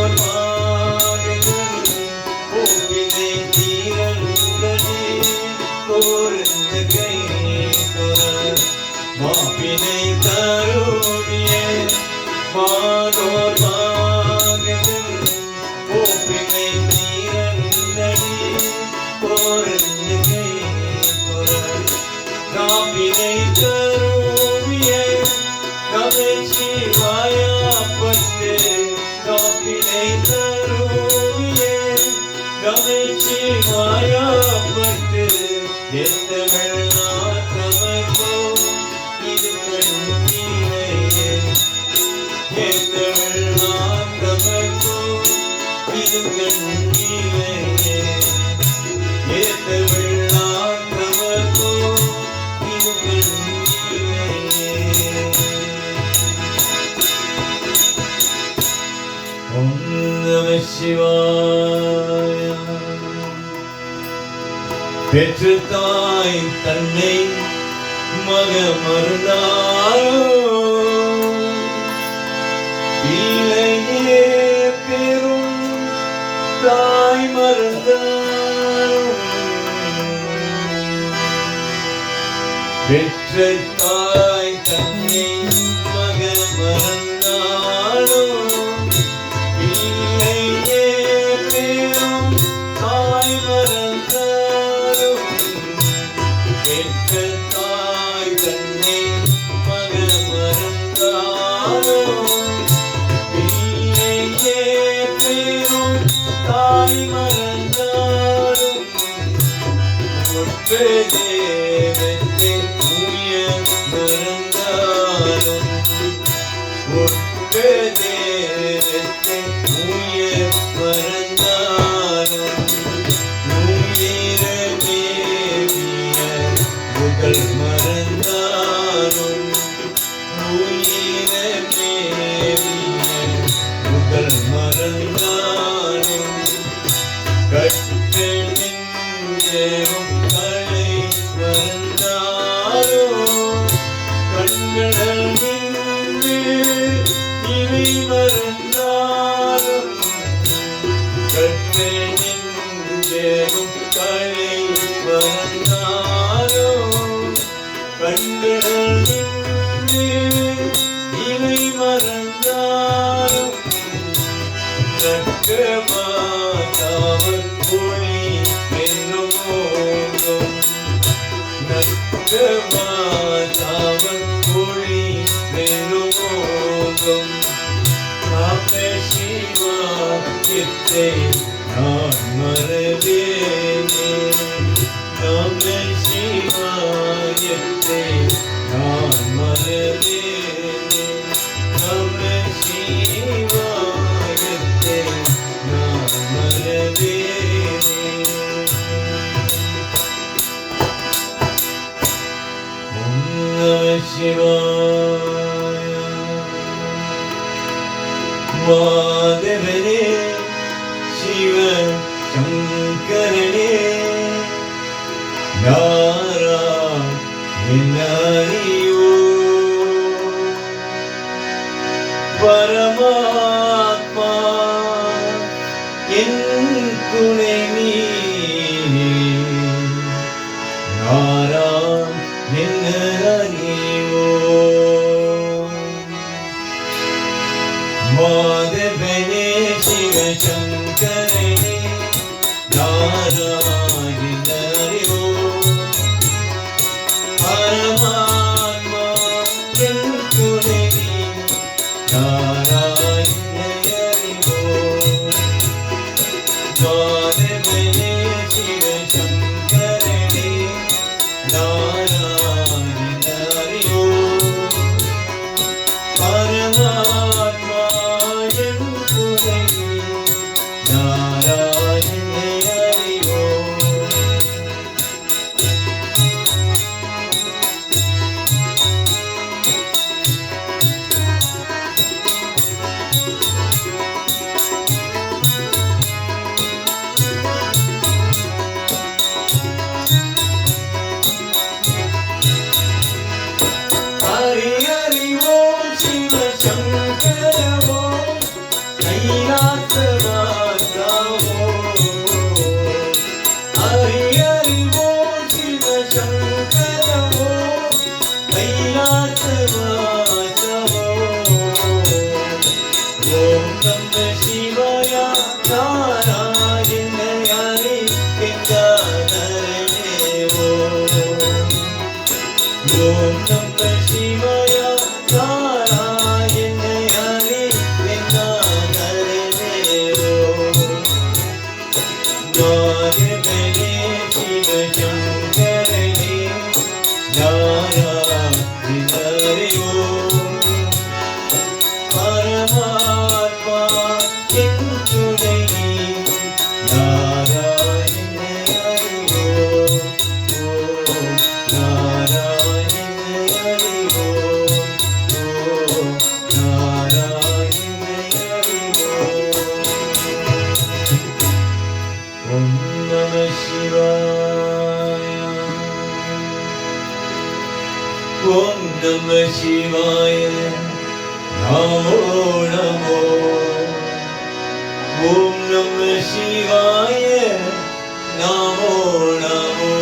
பெற்று தாய் தன்னை மகமருந்தாரோ பிள்ளையே பெரும் தாய் மறந்தாரோ பெற்ற தாய் தன்னை மகமருந்தாரோ பிள்ளையே பெரும் தாய் மறந்தாரோ பெற்ற தாய் தன்னை மகமருந்தாரோ பிள்ளையே பெரும் தாய் மறந்தாரோ முன்பு தேவத்தை உயர் மறந்தாரோ முன்பு தேவத்தை உயர் மறந்தாரோ உயிர மேவிய புகழ் மறந்தாரோ உயிர மேவிய புகழ் மறந்தாரோ கட்டெழுந்தேவும் கலை மறந்தாரோ கண்களல் நின்று இவை மறந்தாரோ கட்டெழுந்தேவும் கலை மறந்தாரோ கண்களல் நின்று இவை மறந்தாரோ நக்கமாதாவர் ஒளி என்னும் ஓங்கும் நக்கமாதாவர் ஒளி என்னும் ஓங்கும் நாம சிவாயத்தை நான் மறவேனே நாம சிவாயத்தை நான் மறவேனே நாம சிவாயத்தை நான் மறவேனே ஓம் நம சிவாய மாதவனே சிவ சங்கரனே நாராயணோ பரமாத்மா என் துணை நீ நாராயணோ மாதவனே சிவ சங்கரனே நாராயணோ பரமாத்மா என் துணை நீ நாராயணோ மாதவனே சிவ சங்கரனே நாராயணோ பரமாத்மா என் துணை நீ நாராயணோ ஹரி ஹரி ஓம் சிவ சங்கர ஓம் கைலாசவாசா ஓம் ஹரி ஹரி ஓம் சிவ சங்கர ஓம் கைலாசவாசா ஓம் நம சிவாய நாராயண ஹரி கங்காதரனே ஓம் நம சிவாய நாராயண ஹரி கங்காதரனே மாதவனே சிவ சங்கரனே நாராயணோ பரமாத்மா என் துணை நீ Namah Shivaya, Namo Namo. Om Namah Shivaya, Namo Namo.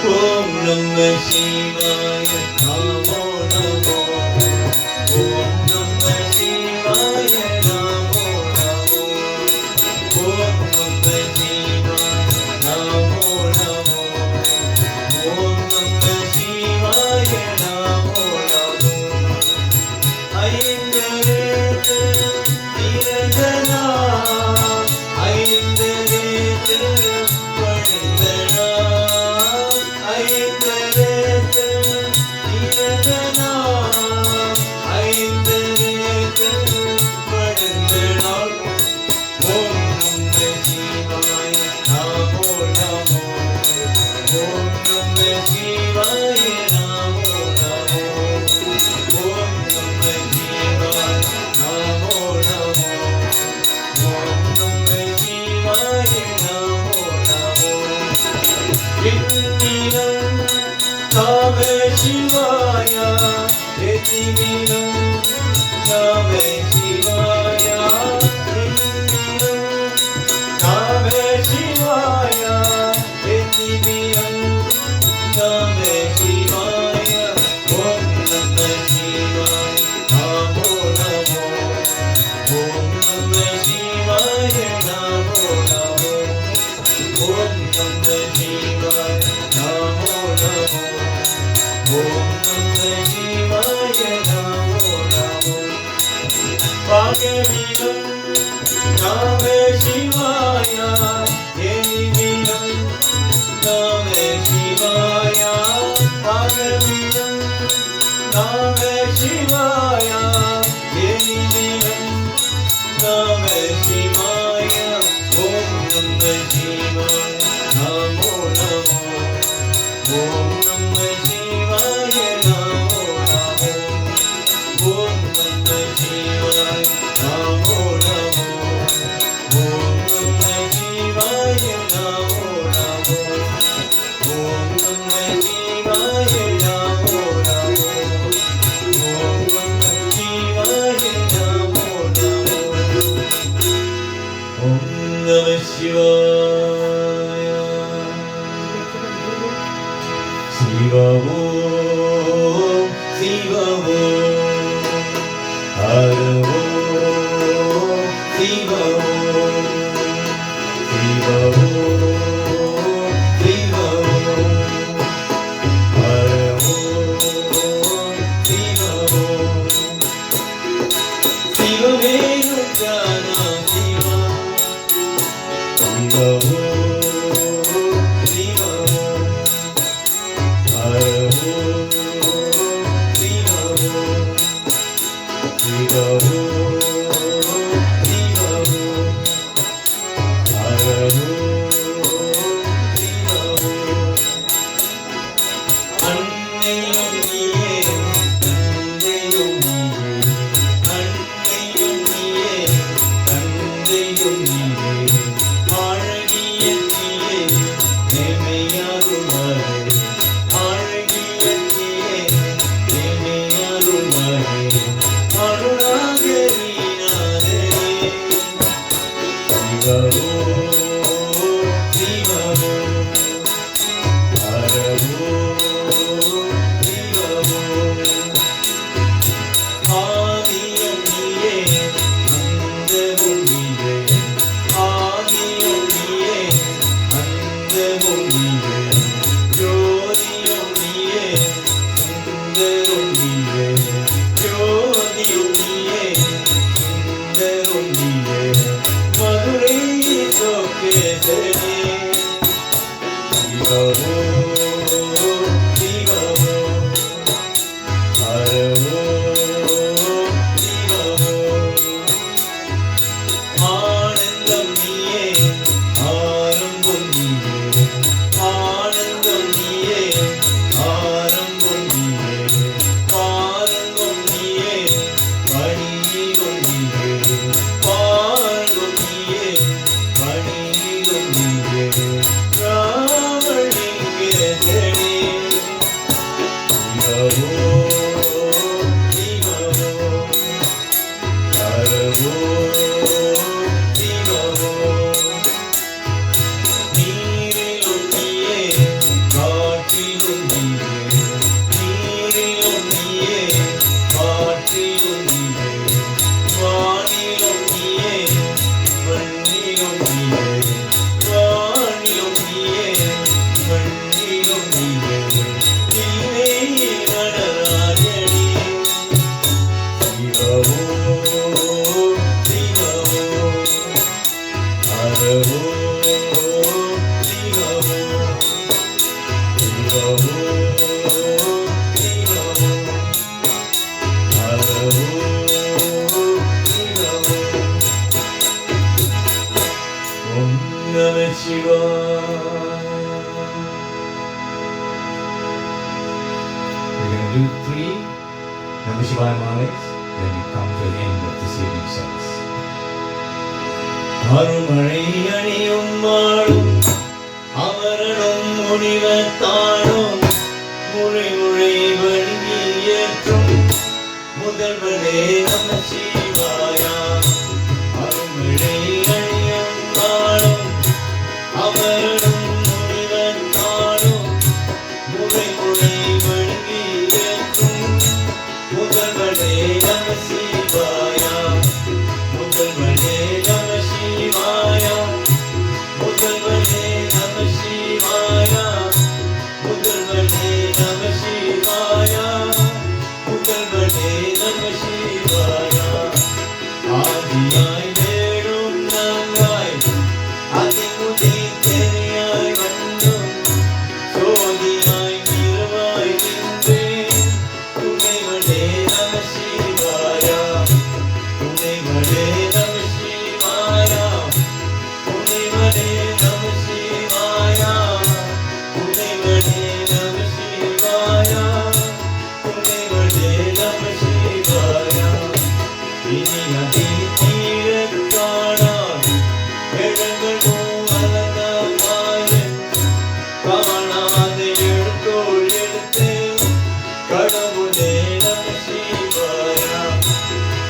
Om Namah Shivaya, Namo Namo. Om Namah Shivaya, Namo Namo. Om Namah Shivaya, Namo Namo. Om Namah Shivaya, Namo Namo. ஐந்தெழுத்து பிறந்தனா, ஐந்தெழுத்து பழுந்தனா. ஐந்தெழுத்து பிறந்தனா, ஐந்தெழுத்து பழுந்தனா. ஓம் நம சிவாய நமோ நமோ. ஓம் நம சிவாய நமோ நமோ. ஓம் நம சிவாய நமோ நமோ. ஓம் நம சிவாய நமோ நமோ. எண்ணிலம் நம சிவாய, எண்ணிலம் நம சிவாய. எண்ணிலம் நம சிவாய, எண்ணிலம் நம சிவாய. ஓம் நம சிவாய நமோ நமோ. ஓம் நம சிவாய நமோ நமோ. ஓம் நம சிவாய நமோ நமோ. ஓம் நம சிவாய நமோ நமோ. பாகவீரம் நம சிவாய, எனிமிலம் நம சிவாய. பாகவீரம் நம சிவாய, எனிமிலம் நம சிவாய. ஓம் நம சிவாய நமோ நமோ. ஓம் நம சிவாய நமோ நமோ. ஓம் நம சிவாய நமோ நமோ. ஓம் நம சிவாய நமோ நமோ. ஓம் நம சிவாய நமோ நமோ. ஓம் நம சிவாய நமோ நமோ. ஓம் நம சிவாய. சிவ ஓம் சிவ ஓம். ஹர ஓம் சிவ ஓம். சிவ ஓம் சிவ ஓம். ஹர ஓம் சிவ ஓம். சிவமே ருத்ரனா சிவா. சிவ ஓம் சிவ ஓம். ஹர ஓம் சிவ ஓம். சிவ ஓம் சிவ ஓம். ஹர ஓம் சிவ ஓம். அன்னையும் நீயே, தந்தையும் நீயே. அன்னையும் நீயே, தந்தையும் நீயே. அழகிய நீயே, எமையருள்வாயே. அழகிய நீயே, எமையருள்வாயே. அருணாகரிநாதே. சிவ ஓம் சிவ ஓம். ஹர ஓம் சிவ ஓம். ஆதியும் நீயே, அந்தமும் நீயே. ஆதியும் நீயே, அந்தமும் நீயே. ஜோதியும் நீயே, சுந்தரும் நீயே. ஜோதியும் நீயே, சுந்தரும் நீயே. Madurai Do 3 Namah Shivaya Malas, then we come to the end of this evening service. அருமழை அணியும் வாழும் அவரனும் முனிவத்தானும் முறை முறை வழங்கி ஏற்றும் முதல்வனே நம சிவாயா. அருமழை அணியும் வாழும் அவரனும் முனிவத்தானும் முறை முறை வழங்கி ஏற்றும் முதல்வனே நம சிவாயா. முதல்வனே நம சிவாயா. முதல்வனே நம சிவாயா. முதல்வனே நம சிவாயா. முதல்வனே நம சிவாயா. ஆதியாய் வேடும் நாங்காய் அதிமுதி தெரியாய் வந்தும் சோதியாய் நிறுவாய் நின்றேன் துணைவனே நம சிவாயா. துணைவனே நம சிவாயா. துணைவனே நம சிவாயா. துணைவனே நம சிவாயா. துணைவனே நம சிவாயா. இனி அதி தீரக்கானாய் எழுங்களும் அலங்கமாயன் காணாத எழுத்தோள் எடுத்து கடவுளே நம சிவாயா.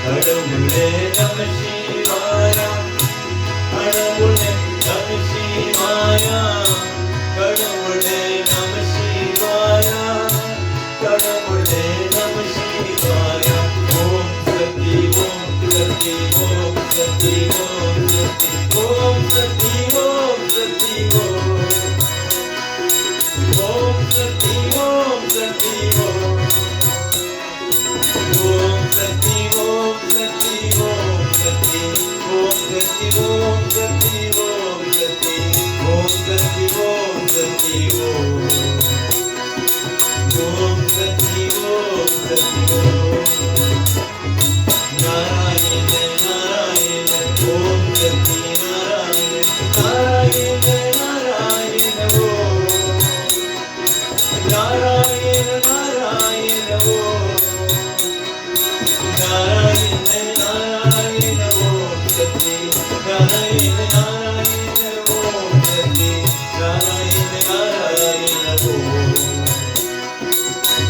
கடவுளே நம சிவாயா. கடவுளே நம சிவாயா. கடவுளே நம சிவாயா. கடவுளே நம சிவாயா. ஓம் சக்தி ஓம் சக்தி ஓம் சக்தி ஓம் சக்தி ஓம் சக்தி ஓம் சக்தி ஓம் சக்தி ஓம் சக்தி ஓம் சக்தி ஓம் சக்தி ஓம் சக்தி ஓம் சக்தி ஓம் சக்தி ஓம் சக்தி ஓம் சக்தி ஓம் சக்தி ஓம் சக்தி ஓம் சக்தி ஓம் நாராயண நாராயண ஓம் சக்தி நாராயண நாராயண நாராயண ஓம் நாராயண நாராயண ஓம் நாராயண நாராயண ஓம் சக்தி நாராயண நாராயண ஓம் சக்தி நாராயண நாராயண ஓம்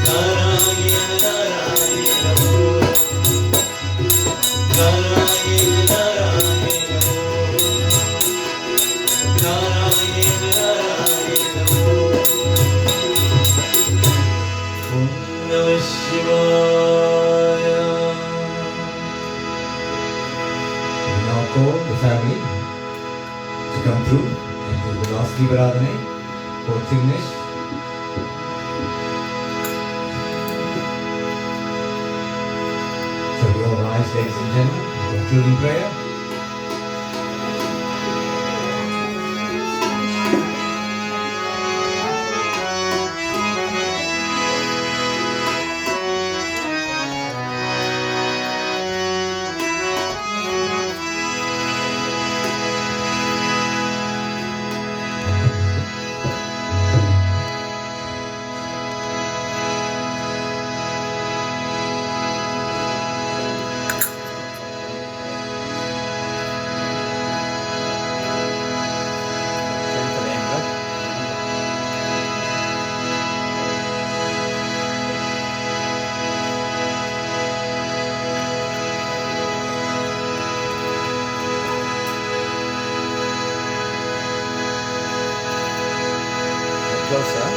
நாராயண நாராயண ஓம் நாராயண நாராயண ஓம் நாராயண நாராயண ஓம். ஓம் நம சிவாய. We now call the family to come through and do the last Divaradhane for Tignesh. So we all rise, ladies and gentlemen, concluding prayer. closer.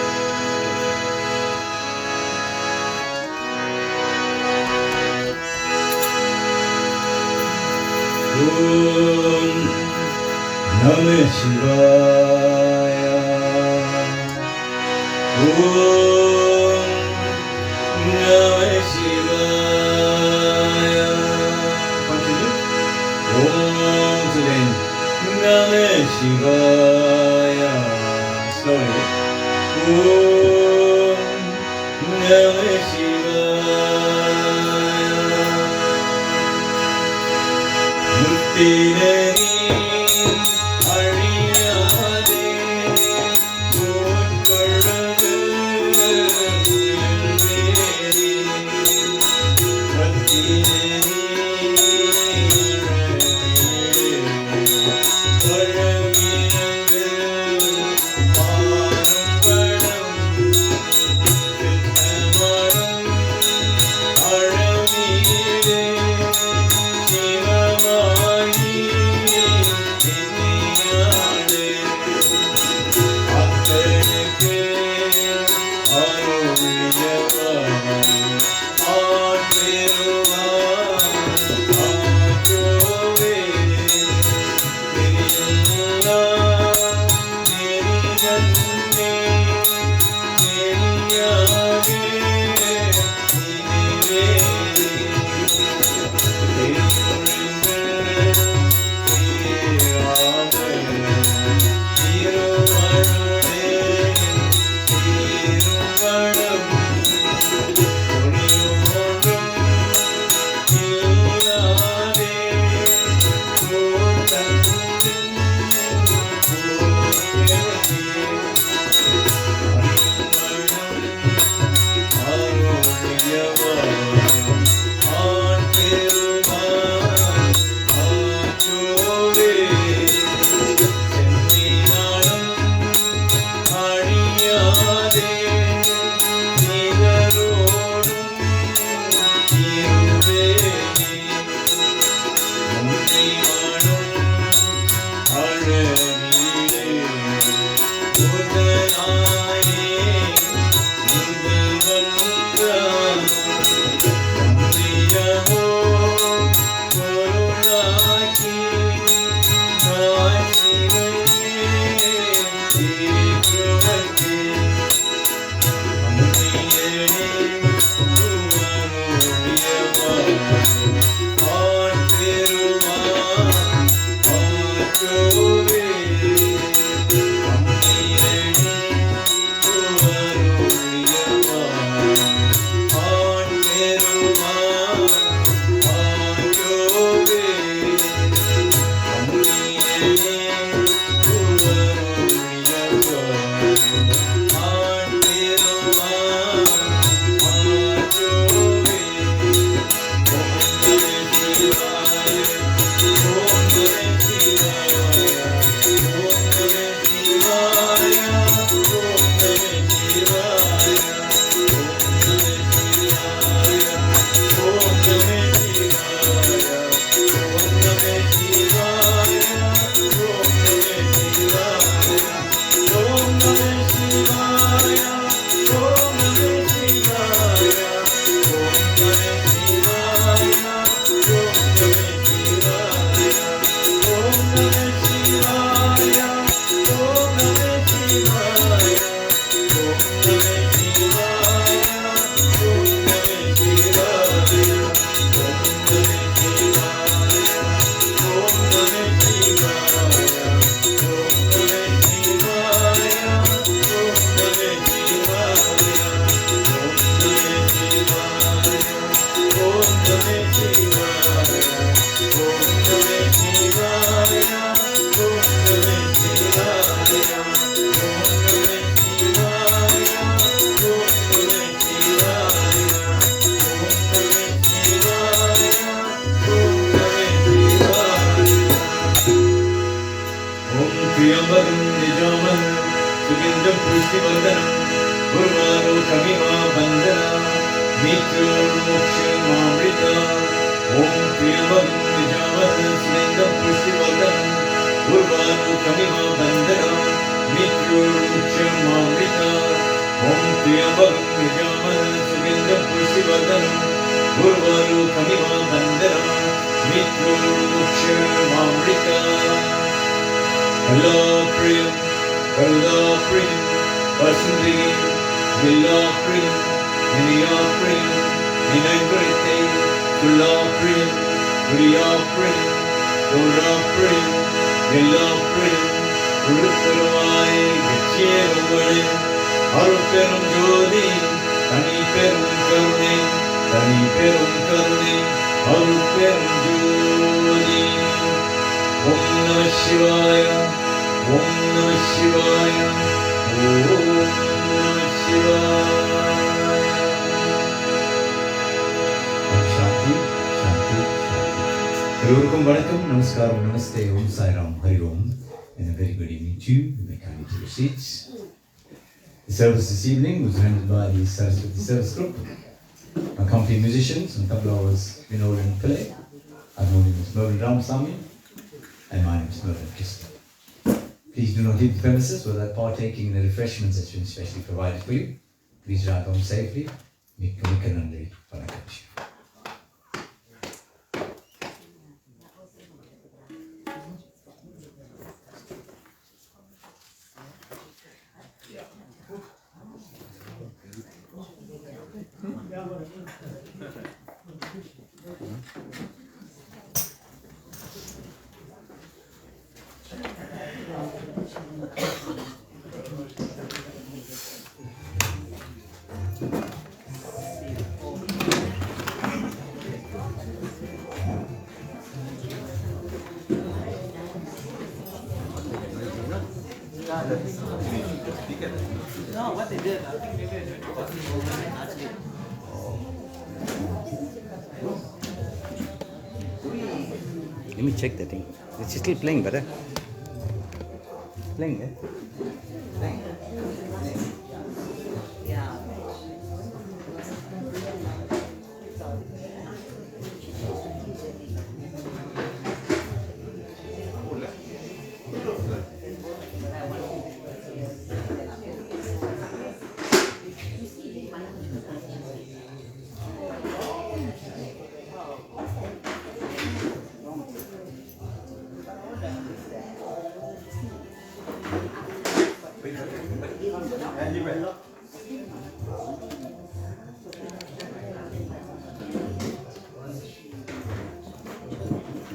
Om Namah Shivaya. Om Namah Shivaya. Continue. Om Suren Namah Shivaya. Slowly. Om Namah Shivaya. Muktinani Ariyade Mutkaradu Yulvedi Muktinani Paramiradu Parampadam Siddhamaram Aramide Shivamani Nidiyade Akkanukke Aruliyavai Aatperuvan Aatove Nirilla Niridanne Niriyage Nirivedi Om Mitrurukshamavrita Om Triyambakam Yajamana Sugandham Pursivardanam Urvarukamiva Bandhanam Mitrurukshamavrita Kalapriyam Karudapriyam Vasundhiyam Villapriyam Viniyapriyam Vinayvrite Kullapriyam Vriyapriyam Gaurapriyam Villapriyam Urupuruvaai Vichyeruvalin Aruperum Jodi Taniperum Karune Taniperum Karune Aruperum Jodi Om Namah Shivaya Om Namah Shivaya Om Namah Shivaya Shanti Shanti Shanti Elorukum Vanakkam Namaskaram Namaste Om Sai Ram Hari Om and a very good evening to you. You may come into your seats. The service this evening was rendered by the Saraswati Service Group. Accompanying musicians on tabla was Vinod and Pillai. Our name is Mervyn Ramasamy and my name is Mervyn Krishna. Please do not leave the premises without partaking in the refreshments that have been specially provided for you. Please drive home safely. Mikkanandri Panakachi. No, what they did, I think maybe they did actually. Let me check that thing. It's still playing, brother. Playing, eh? Playing. Yeah.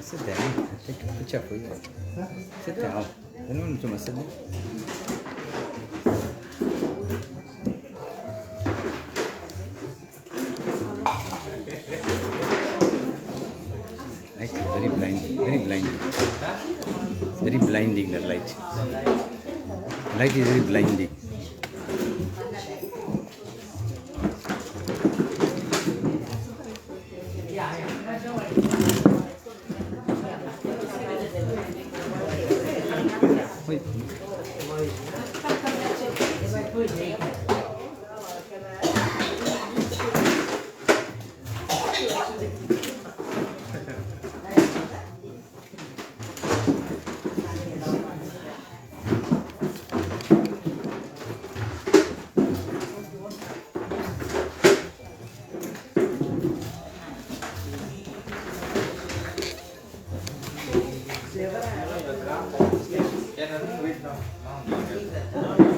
Sit down. I'll take a picture for you. Sit down. I don't want to sit down. Light is very blinding. Very blinding. It's very blinding, the light. Light is very blinding. Wait. Yeah.